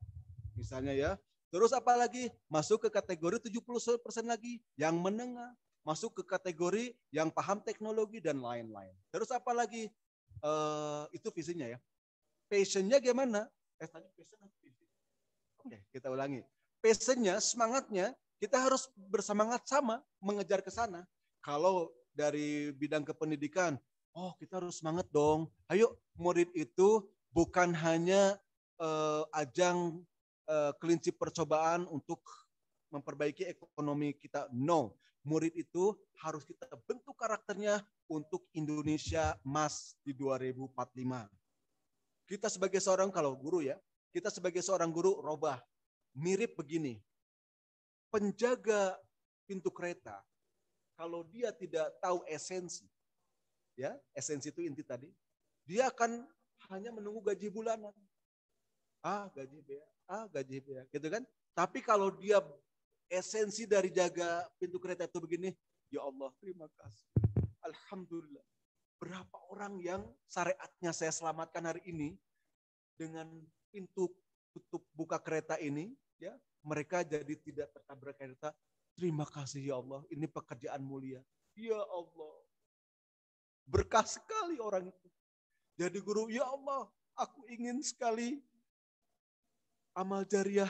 J: misalnya ya. Terus apalagi masuk ke kategori 70% lagi yang menengah, masuk ke kategori yang paham teknologi dan lain-lain. Terus apalagi itu visinya ya. Passionnya gimana? Tadi passion atau visi? Oke, kita ulangi. Passionnya, semangatnya, kita harus bersemangat sama mengejar ke sana. Kalau dari bidang kependidikan, oh kita harus semangat dong. Ayo, murid itu bukan hanya ajang kelinci percobaan untuk memperbaiki ekonomi kita. No, murid itu harus kita bentuk karakternya untuk Indonesia emas di 2045. Kita sebagai seorang, kalau guru ya, kita sebagai seorang guru robah, mirip begini. Penjaga pintu kereta, kalau dia tidak tahu esensi, ya esensi itu inti tadi, dia akan hanya menunggu gaji bulanan. Gaji B, gaji B, gitu kan? Tapi kalau dia esensi dari jaga pintu kereta itu begini, ya Allah terima kasih, alhamdulillah. Berapa orang yang syariatnya saya selamatkan hari ini dengan pintu tutup buka kereta ini, ya mereka jadi tidak tertabrak kereta. Terima kasih ya Allah, ini pekerjaan mulia. Ya Allah, berkah sekali orang itu. Jadi guru, ya Allah, aku ingin sekali amal jariah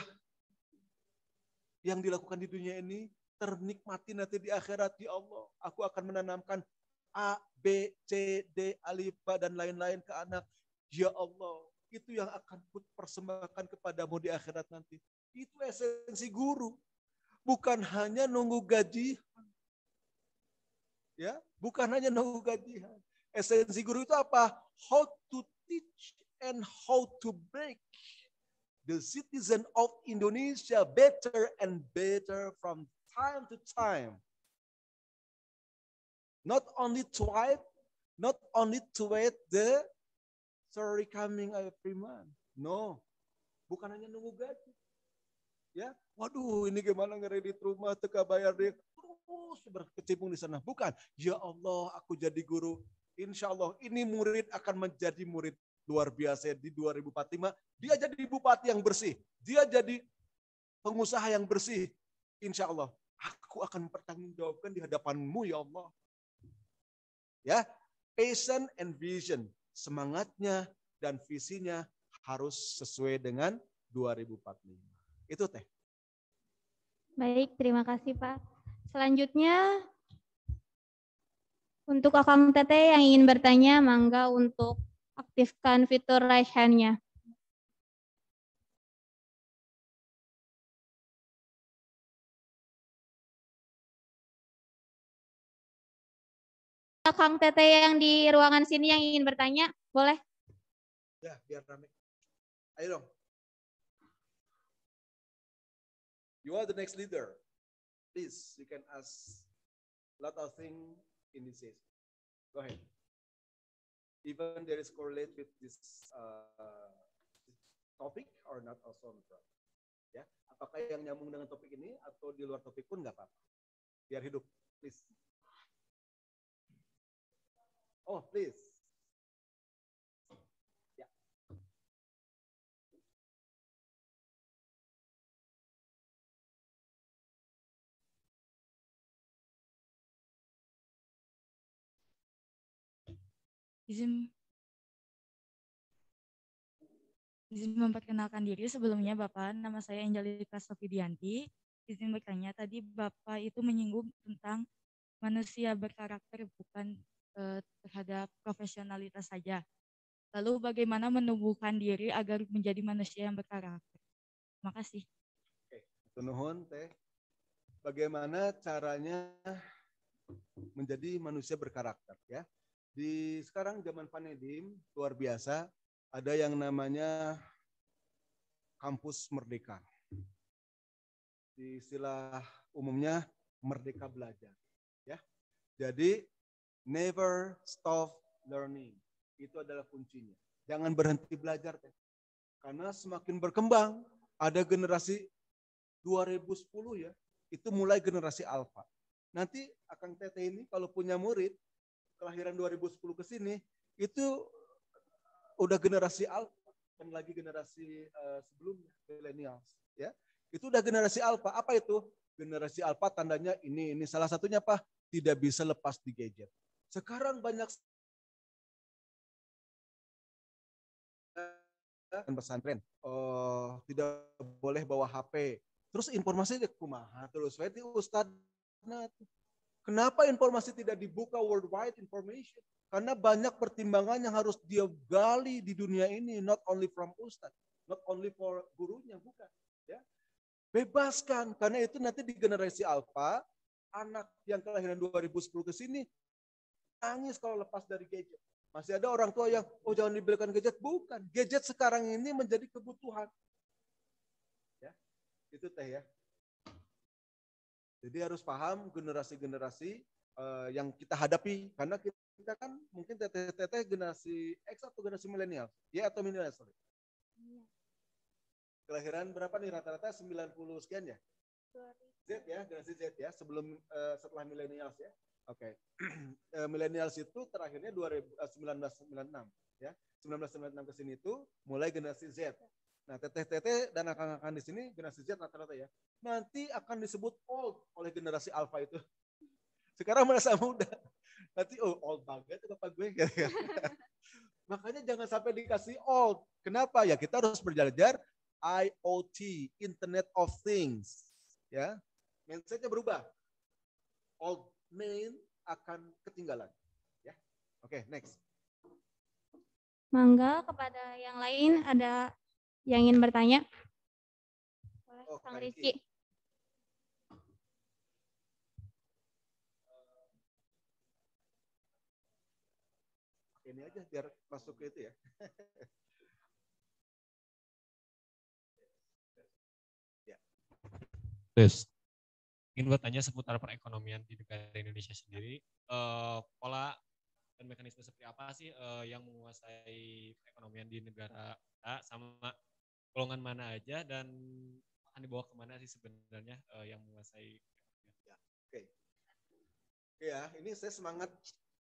J: yang dilakukan di dunia ini ternikmati nanti di akhirat. Ya Allah, aku akan menanamkan A, B, C, D, alif, ba, dan lain-lain ke anak. Ya Allah, itu yang akan persembahkan kepadamu di akhirat nanti. Itu esensi guru. Bukan hanya nunggu gaji. Ya, bukan hanya nunggu gaji. Esensi guru itu apa? How to teach and how to break the citizen of Indonesia better and better from time to time. Not only to wait the salary coming every month. No, bukan hanya nunggu gaji. Ya, waduh ini gimana ngeredit rumah, teka bayar dia, terus berkecimpung di sana. Bukan, ya Allah aku jadi guru. Insya Allah ini murid akan menjadi murid luar biasa di 2045. Dia jadi bupati yang bersih. Dia jadi pengusaha yang bersih. Insya Allah aku akan mempertanggungjawabkan di hadapanmu ya Allah. Ya, passion and vision. Semangatnya dan visinya harus sesuai dengan 2045. Itu Teh.
E: Baik, terima kasih Pak. Selanjutnya untuk Akang Teteh yang ingin bertanya, mangga untuk aktifkan fitur raise hand-nya. Akang Teteh yang di ruangan sini yang ingin bertanya, boleh?
J: Ya, biar rame. Ayo dong. You are the next leader. Please, you can ask a lot of things in this session. Go ahead. Even there is correlate with this topic or not also no problem. Ya, apakah yang nyambung dengan topik ini atau di luar topik pun nggak apa-apa. Biar hidup, please. Oh, please. Ya.
L: Izin memperkenalkan diri sebelumnya Bapak, nama saya Angelika Sofidianti. Izin bertanya, tadi Bapak itu menyinggung tentang manusia berkarakter bukan terhadap profesionalitas saja. Lalu bagaimana menumbuhkan diri agar menjadi manusia yang berkarakter? Terima kasih.
J: Oke, nuhun Teh. Bagaimana caranya menjadi manusia berkarakter ya? Di sekarang zaman Panedim luar biasa, ada yang namanya kampus merdeka. Di istilah umumnya merdeka belajar, ya. Jadi never stop learning. Itu adalah kuncinya. Jangan berhenti belajar, Teh. Karena semakin berkembang, ada generasi 2010 ya, itu mulai generasi alfa. Nanti Akang Teteh ini kalau punya murid kelahiran 2010 ke sini, itu udah generasi alfa, dan lagi generasi sebelumnya, millennials, ya. Itu udah generasi alfa. Apa itu? Generasi alfa tandanya ini salah satunya apa? Tidak bisa lepas di gadget. Sekarang banyak pesantren, tidak boleh bawa HP. Terus informasi kumaha terus berarti Ustadz. Kenapa informasi tidak dibuka worldwide information? Karena banyak pertimbangan yang harus dia gali di dunia ini, not only from Ustadz, not only for gurunya, bukan. Ya, bebaskan, karena itu nanti di generasi alfa, anak yang kelahiran 2010 ke sini nangis kalau lepas dari gadget. Masih ada orang tua yang, oh jangan dibelikan gadget. Bukan, gadget sekarang ini menjadi kebutuhan. Ya, itu Teh ya. Jadi harus paham generasi-generasi yang kita hadapi. Karena kita kan mungkin teteh generasi X atau generasi milenial. Y atau milenial, sorry. Kelahiran berapa nih rata-rata? 90 sekian ya? Z ya, generasi Z ya, setelah milenials ya. Oke. Milenials itu terakhirnya 1996 ya. 1996 ke sini itu mulai generasi Z. Nah, teteh-teteh dan akang-akang di sini generasi Z rata-rata ya. Nanti akan disebut old oleh generasi alpha itu. Sekarang merasa muda. Nanti old banget bapak gue. Makanya jangan sampai dikasih old. Kenapa? Ya kita harus belajar IoT, Internet of Things. Ya, mindsetnya berubah. Old man akan ketinggalan. Ya, oke, next.
E: Mangga kepada yang lain ada yang ingin bertanya? Boleh, Kang Rizky.
J: Ini aja biar masuk ke itu ya.
F: Tes.
C: Ingin bertanya seputar perekonomian di negara Indonesia sendiri. Pola dan mekanisme seperti apa sih yang menguasai perekonomian di negara kita, sama golongan mana aja, dan akan dibawa kemana sih sebenarnya yang menguasai perekonomian?
J: Oke. Ya, ini saya semangat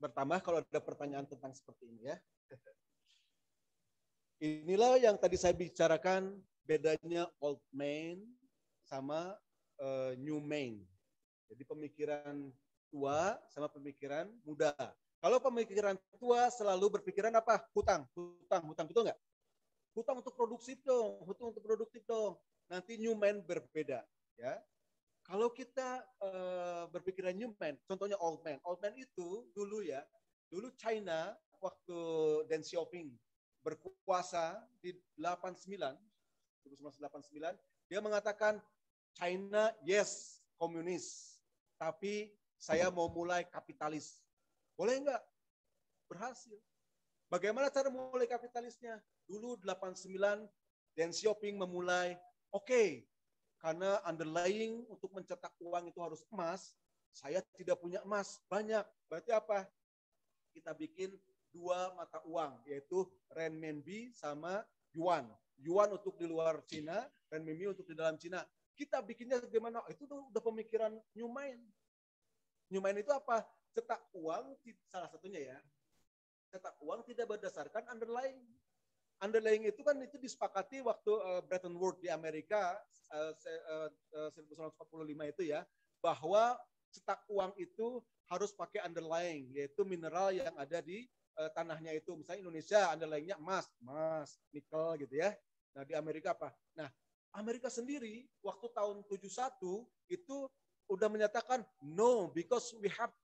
J: bertambah kalau ada pertanyaan tentang seperti ini ya. Inilah yang tadi saya bicarakan, bedanya old man sama new man. Jadi pemikiran tua sama pemikiran muda. Kalau pemikiran tua selalu berpikiran apa? Hutang, betul nggak? Hutang untuk produktif dong, Nanti new man berbeda, ya. Kalau kita berpikiran new man, contohnya old man. Old man itu dulu China waktu Deng Xiaoping berkuasa di 1989, dia mengatakan China yes komunis, tapi saya mau mulai kapitalis. Boleh nggak? Berhasil. Bagaimana cara mulai kapitalisnya? Dulu 89 Deng Xiaoping memulai, oke, karena underlying untuk mencetak uang itu harus emas, saya tidak punya emas banyak. Berarti apa? Kita bikin dua mata uang, yaitu renminbi sama yuan. Yuan untuk di luar Cina, renminbi untuk di dalam Cina. Kita bikinnya bagaimana? Itu tuh udah pemikiran new mind. New mind itu apa? Cetak uang, salah satunya ya, cetak uang tidak berdasarkan underlying. Underlying itu kan itu disepakati waktu Bretton Woods di Amerika 1945 itu ya, bahwa cetak uang itu harus pakai underlying, yaitu mineral yang ada di tanahnya itu. Misalnya Indonesia underlyingnya emas, nikel gitu ya. Nah di Amerika apa? Nah Amerika sendiri waktu tahun 71 itu udah menyatakan no, because we have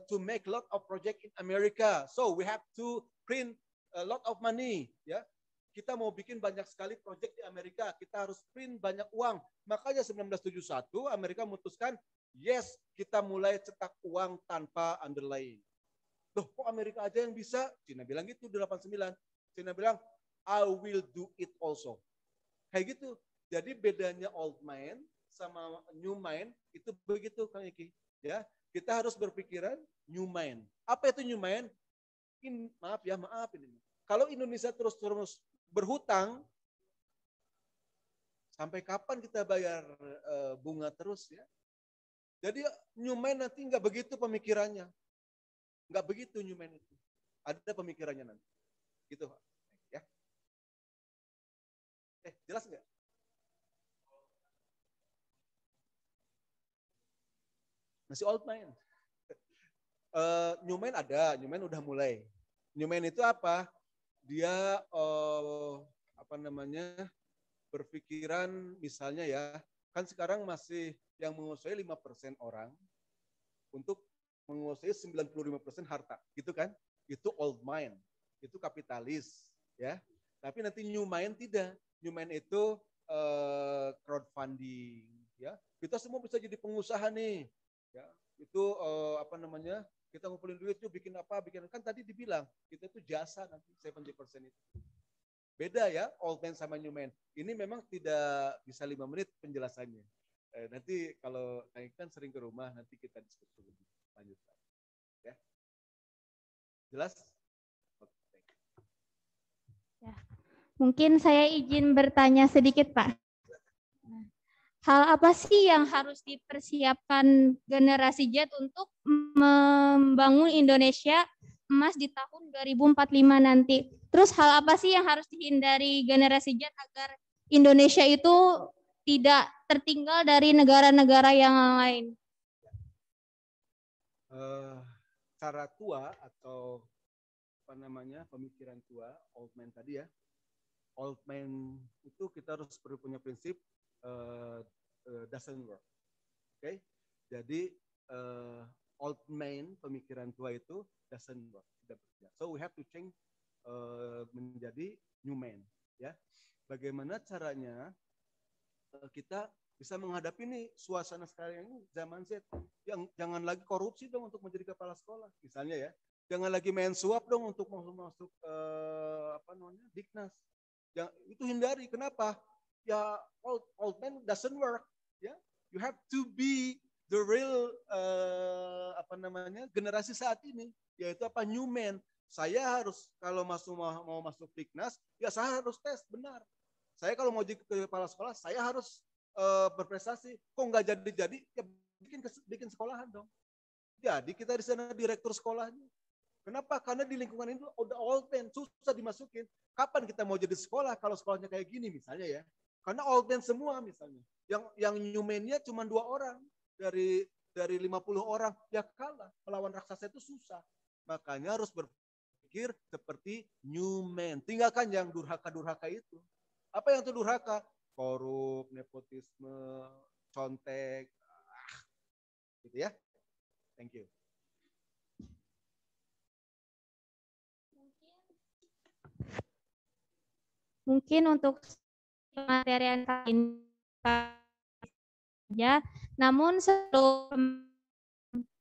J: to make a lot of project in America, so we have to print a lot of money, ya. Kita mau bikin banyak sekali project di Amerika, kita harus print banyak uang. Makanya 1971 Amerika memutuskan, yes, kita mulai cetak uang tanpa underlying. Loh, kok Amerika aja yang bisa? Cina bilang gitu di 89. Cina bilang, I will do it also. Kayak gitu. Jadi bedanya old mind sama new mind itu begitu, Kang Iki. Ya, kita harus berpikiran new mind. Apa itu new mind? Maaf ini. Kalau Indonesia terus berhutang, sampai kapan kita bayar bunga terus ya? Jadi new mind nanti nggak begitu pemikirannya, nggak begitu new mind itu. Ada pemikirannya nanti, gitu ya. Jelas nggak? Masih old mind. New mind ada, new mind udah mulai. New mind itu apa? Dia berpikiran misalnya ya, kan sekarang masih yang menguasai 5% orang untuk menguasai 95% harta, gitu kan? Itu old mind, itu kapitalis, ya. Tapi nanti new mind tidak. New mind itu crowdfunding, ya. Kita semua bisa jadi pengusaha nih, ya. Itu kita ngumpulin duit tuh bikin kan tadi dibilang kita tuh jasa nanti 70% itu. Beda ya old man sama new man. Ini memang tidak bisa 5 menit penjelasannya. Nanti kalau kan sering ke rumah nanti kita diskusi lebih lanjut. Ya. Jelas? Oke.
E: Ya. Mungkin saya izin bertanya sedikit, Pak. Hal apa sih yang harus dipersiapkan generasi Z untuk membangun Indonesia emas di tahun 2045 nanti? Terus hal apa sih yang harus dihindari generasi Z agar Indonesia itu tidak tertinggal dari negara-negara yang lain?
J: Cara tua atau pemikiran tua, old man tadi ya. Old man itu kita harus punya prinsip doesn't work. Oke? Jadi old man, pemikiran tua itu doesn't work, tidak bekerja. So we have to change menjadi new man, ya. Bagaimana caranya kita bisa menghadapi nih suasana sekarang ini zaman Z, yang jangan lagi korupsi dong untuk menjadi kepala sekolah misalnya ya. Jangan lagi main suap dong untuk masuk Diknas. Itu hindari. Kenapa? Ya old man doesn't work, ya. You have to be the real generasi saat ini, yaitu apa, new man. Saya harus kalau mau masuk Dignas, ya saya harus tes benar. Saya kalau mau jadi kepala sekolah, saya harus berprestasi. Kok nggak jadi, ya bikin sekolahan dong. Jadi kita di sana direktur sekolahnya. Kenapa? Karena di lingkungan ini udah old man, susah dimasukin. Kapan kita mau jadi sekolah kalau sekolahnya kayak gini misalnya ya? Karena old man semua misalnya. Yang new man-nya cuma 2 orang dari 50 orang, ya kalah. Melawan raksasa itu susah. Makanya harus berpikir seperti new man. Tinggalkan yang durhaka-durhaka itu. Apa yang itu durhaka? Korup, nepotisme, contek, gitu ya. Thank you.
E: Mungkin untuk materi yang ini saja, namun sebelum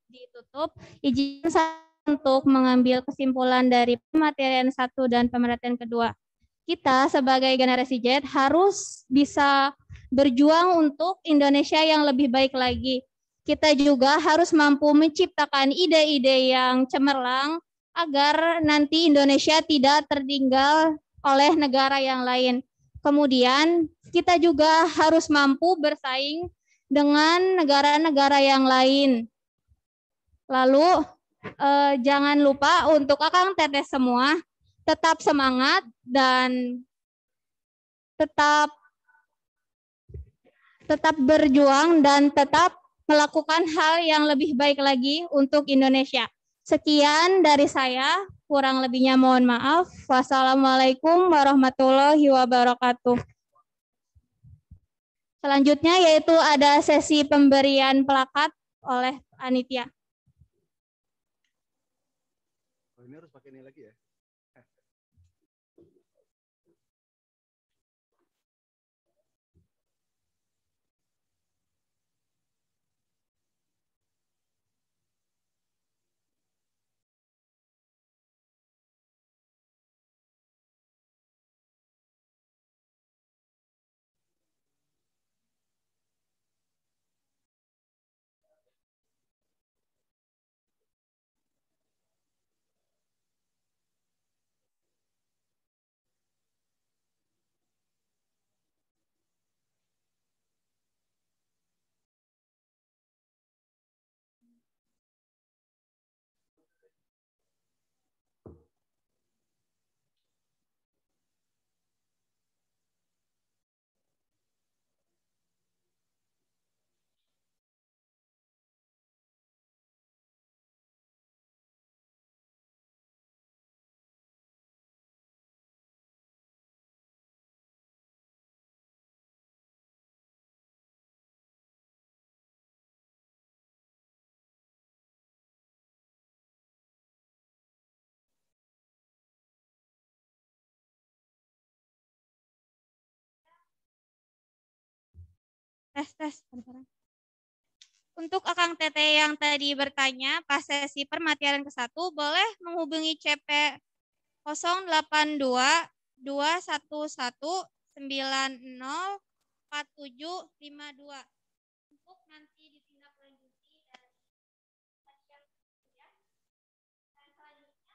E: ditutup, izin saya untuk mengambil kesimpulan dari pematerian 1 dan pematerian kedua. Kita sebagai generasi Z harus bisa berjuang untuk Indonesia yang lebih baik lagi. Kita juga harus mampu menciptakan ide-ide yang cemerlang agar nanti Indonesia tidak tertinggal oleh negara yang lain. Kemudian kita juga harus mampu bersaing dengan negara-negara yang lain. Lalu jangan lupa untuk Akang Teteh semua tetap semangat dan tetap berjuang dan tetap melakukan hal yang lebih baik lagi untuk Indonesia. Sekian dari saya, kurang lebihnya mohon maaf. Wassalamualaikum warahmatullahi wabarakatuh. Selanjutnya yaitu ada sesi pemberian plakat oleh panitia.
J: Oh, ini harus pakai ini lagi ya.
D: Tes. Untuk Akang Teteh yang tadi bertanya pas sesi permaterian ke-1, boleh menghubungi CP 082 211 90 4752 untuk nanti ditindaklanjuti dari kajian ya. Dan selanjutnya ada MC.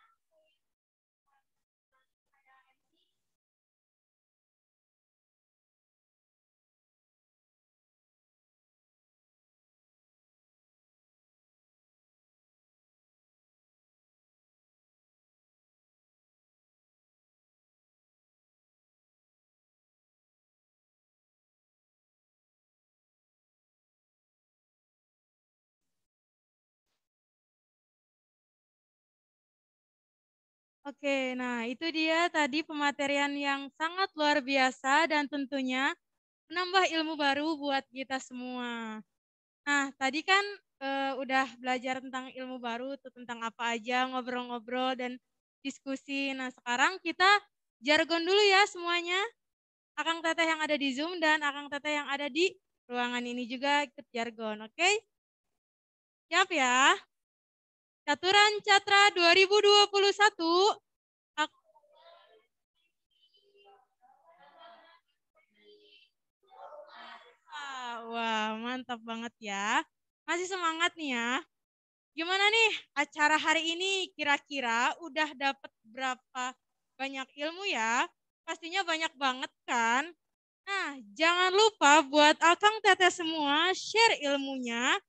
A: Oke, nah itu dia tadi pematerian yang sangat luar biasa dan tentunya menambah ilmu baru buat kita semua. Nah, tadi kan udah belajar tentang ilmu baru, tuh tentang apa aja, ngobrol-ngobrol dan diskusi. Nah, sekarang kita jargon dulu ya semuanya. Akang Teteh yang ada di Zoom dan Akang Teteh yang ada di ruangan ini juga ikut jargon, oke? Siap ya? Caturan Catra 2021. Wah, mantap banget ya. Masih semangat nih ya. Gimana nih acara hari ini? Kira-kira udah dapat berapa banyak ilmu ya? Pastinya banyak banget kan? Nah, jangan lupa buat Akang Teteh semua share ilmunya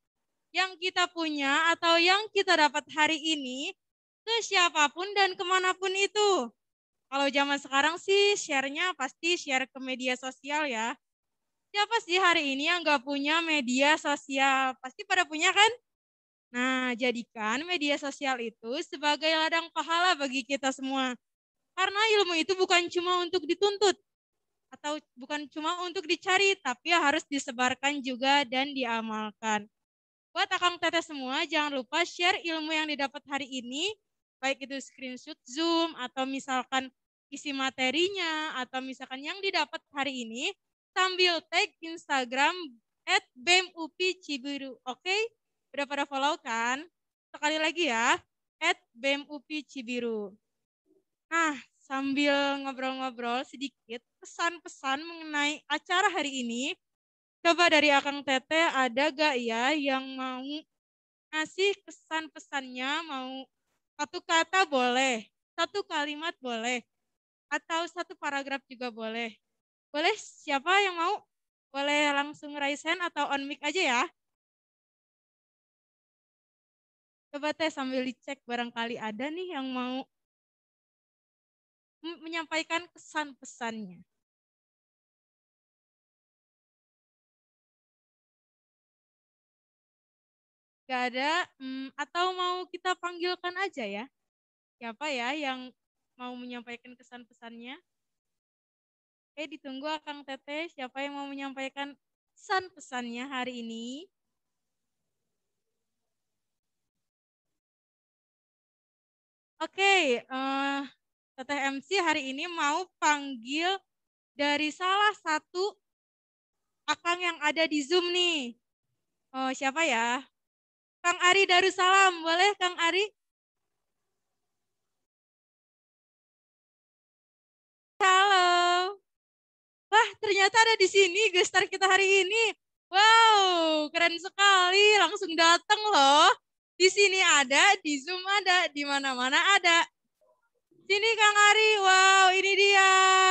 A: yang kita punya atau yang kita dapat hari ini ke siapapun dan kemanapun itu. Kalau zaman sekarang sih share-nya pasti share ke media sosial ya. Siapa sih hari ini yang nggak punya media sosial? Pasti pada punya kan? Nah, jadikan media sosial itu sebagai ladang pahala bagi kita semua. Karena ilmu itu bukan cuma untuk dituntut, atau bukan cuma untuk dicari, tapi harus disebarkan juga dan diamalkan. Buat Akang Teteh semua, jangan lupa share ilmu yang didapat hari ini, baik itu screenshot Zoom, atau misalkan isi materinya, atau misalkan yang didapat hari ini, sambil tag Instagram @BEMUPI-Cibiru. Oke? Udah pada follow kan? Sekali lagi ya, @BEMUPI-Cibiru. Nah, sambil ngobrol-ngobrol sedikit, pesan-pesan mengenai acara hari ini, coba dari Akang Teteh ada gak ya yang mau ngasih pesan-pesannya, mau satu kata boleh, satu kalimat boleh, atau satu paragraf juga boleh. Boleh siapa yang mau? Boleh langsung raise hand atau on mic aja ya. Coba teh sambil dicek barangkali ada nih yang mau menyampaikan kesan-pesannya. Gak ada, atau mau kita panggilkan aja ya? Siapa ya yang mau menyampaikan kesan-pesannya? Oke, ditunggu Akang Teteh, siapa yang mau menyampaikan pesan-pesannya hari ini? Oke, Teteh MC hari ini mau panggil dari salah satu Akang yang ada di Zoom nih. Oh, siapa ya? Kang Ari Darussalam, boleh Kang Ari? Halo. Wah, ternyata ada di sini gestar kita hari ini. Wow, keren sekali. Langsung datang loh. Di sini ada, di Zoom ada, di mana-mana ada. Sini Kang Ari, wow ini dia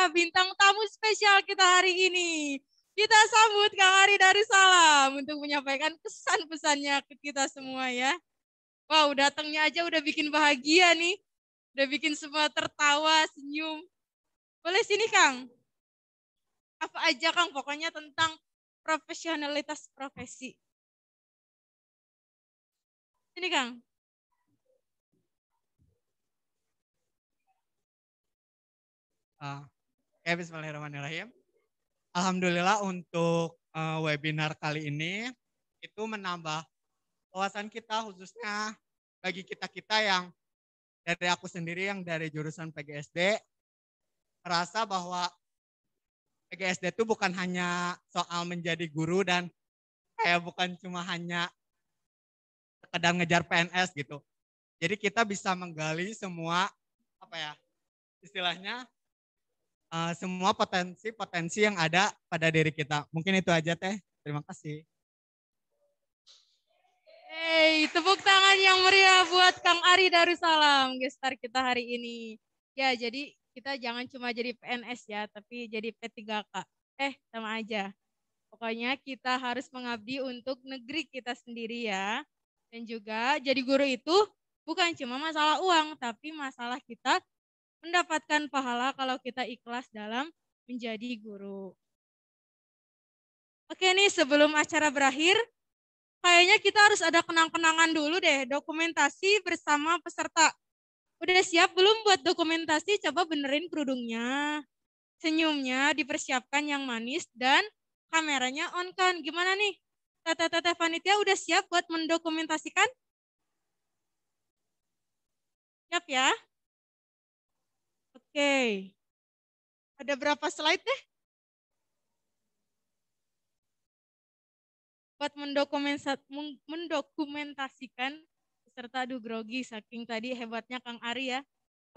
A: bintang tamu spesial kita hari ini. Kita sambut Kang Ari Darussalam untuk menyampaikan pesan-pesannya ke kita semua ya. Wow, datangnya aja udah bikin bahagia nih. Udah bikin semua tertawa, senyum. Boleh sini Kang? Apa aja Kang, pokoknya tentang profesionalitas profesi. Sini Kang.
M: Bismillahirrahmanirrahim. Alhamdulillah untuk webinar kali ini itu menambah wawasan kita, khususnya bagi kita-kita yang dari aku sendiri yang dari jurusan PGSD, merasa bahwa PGSD itu bukan hanya soal menjadi guru dan kayak bukan cuma hanya sekedar ngejar PNS gitu. Jadi kita bisa menggali semua istilahnya semua potensi-potensi yang ada pada diri kita. Mungkin itu aja Teh. Terima kasih.
A: Hey, tepuk tangan yang meriah buat Kang Ari Darussalam, gestar kita hari ini. Ya, jadi kita jangan cuma jadi PNS ya, tapi jadi P3K. Sama aja. Pokoknya kita harus mengabdi untuk negeri kita sendiri ya. Dan juga jadi guru itu bukan cuma masalah uang, tapi masalah kita mendapatkan pahala kalau kita ikhlas dalam menjadi guru. Oke nih, sebelum acara berakhir, kayaknya kita harus ada kenang-kenangan dulu deh, dokumentasi bersama peserta. Udah siap belum buat dokumentasi? Coba benerin kerudungnya, senyumnya dipersiapkan yang manis, dan kameranya on kan. Gimana nih? Teteh-teteh panitia udah siap buat mendokumentasikan? Siap ya? Oke. Ada berapa slide deh? Buat mendokumentasikan peserta. Aduh grogi saking tadi hebatnya Kang Ari ya.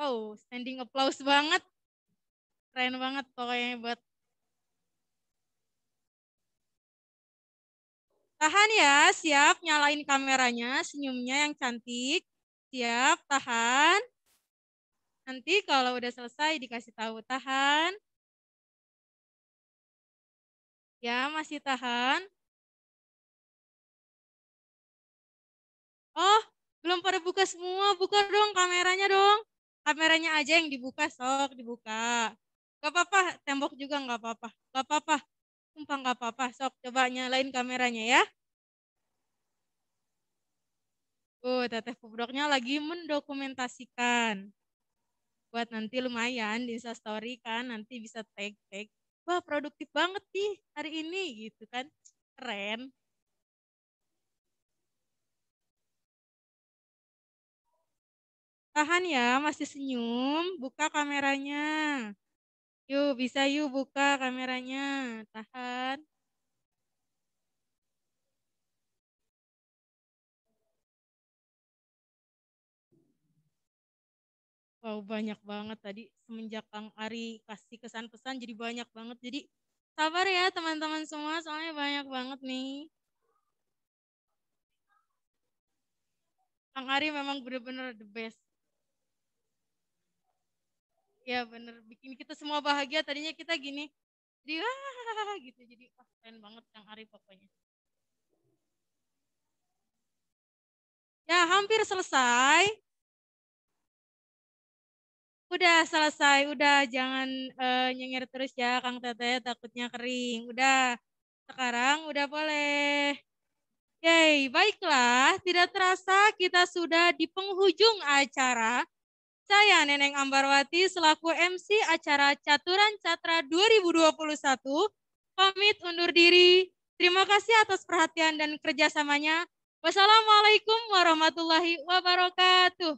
A: Wow, standing applause banget. Keren banget pokoknya buat. Tahan ya, siap, nyalain kameranya, senyumnya yang cantik. Siap, tahan. Nanti kalau udah selesai dikasih tahu tahan. Ya, masih tahan. Oh, belum pada buka semua. Buka dong kameranya dong. Kameranya aja yang dibuka, sok dibuka. Gak apa-apa, tembok juga gak apa-apa. Gak apa-apa, sumpah gak apa-apa. Sok coba nyalain kameranya ya. Teteh Pubroknya lagi mendokumentasikan. Buat nanti lumayan di Instastory kan, nanti bisa tag-tag. Wah, produktif banget nih hari ini gitu kan. Keren. Tahan ya, masih senyum. Buka kameranya. Yuk, bisa yuk buka kameranya. Tahan. Wow, banyak banget tadi semenjak Kang Ari kasih kesan pesan jadi banyak banget. Jadi sabar ya teman-teman semua, soalnya banyak banget nih. Kang Ari memang benar-benar the best. Ya bener, bikin kita semua bahagia. Tadinya kita gini, jadi gitu. Jadi keren banget Kang Ari pokoknya. Ya hampir selesai. Udah selesai, udah jangan nyengir terus ya Kang Teteh, takutnya kering. Udah, sekarang udah boleh. Yeay, baiklah, tidak terasa kita sudah di penghujung acara. Saya Neneng Ambarwati selaku MC acara Caturan Catra 2021, pamit undur diri. Terima kasih atas perhatian dan kerjasamanya. Wassalamualaikum warahmatullahi wabarakatuh.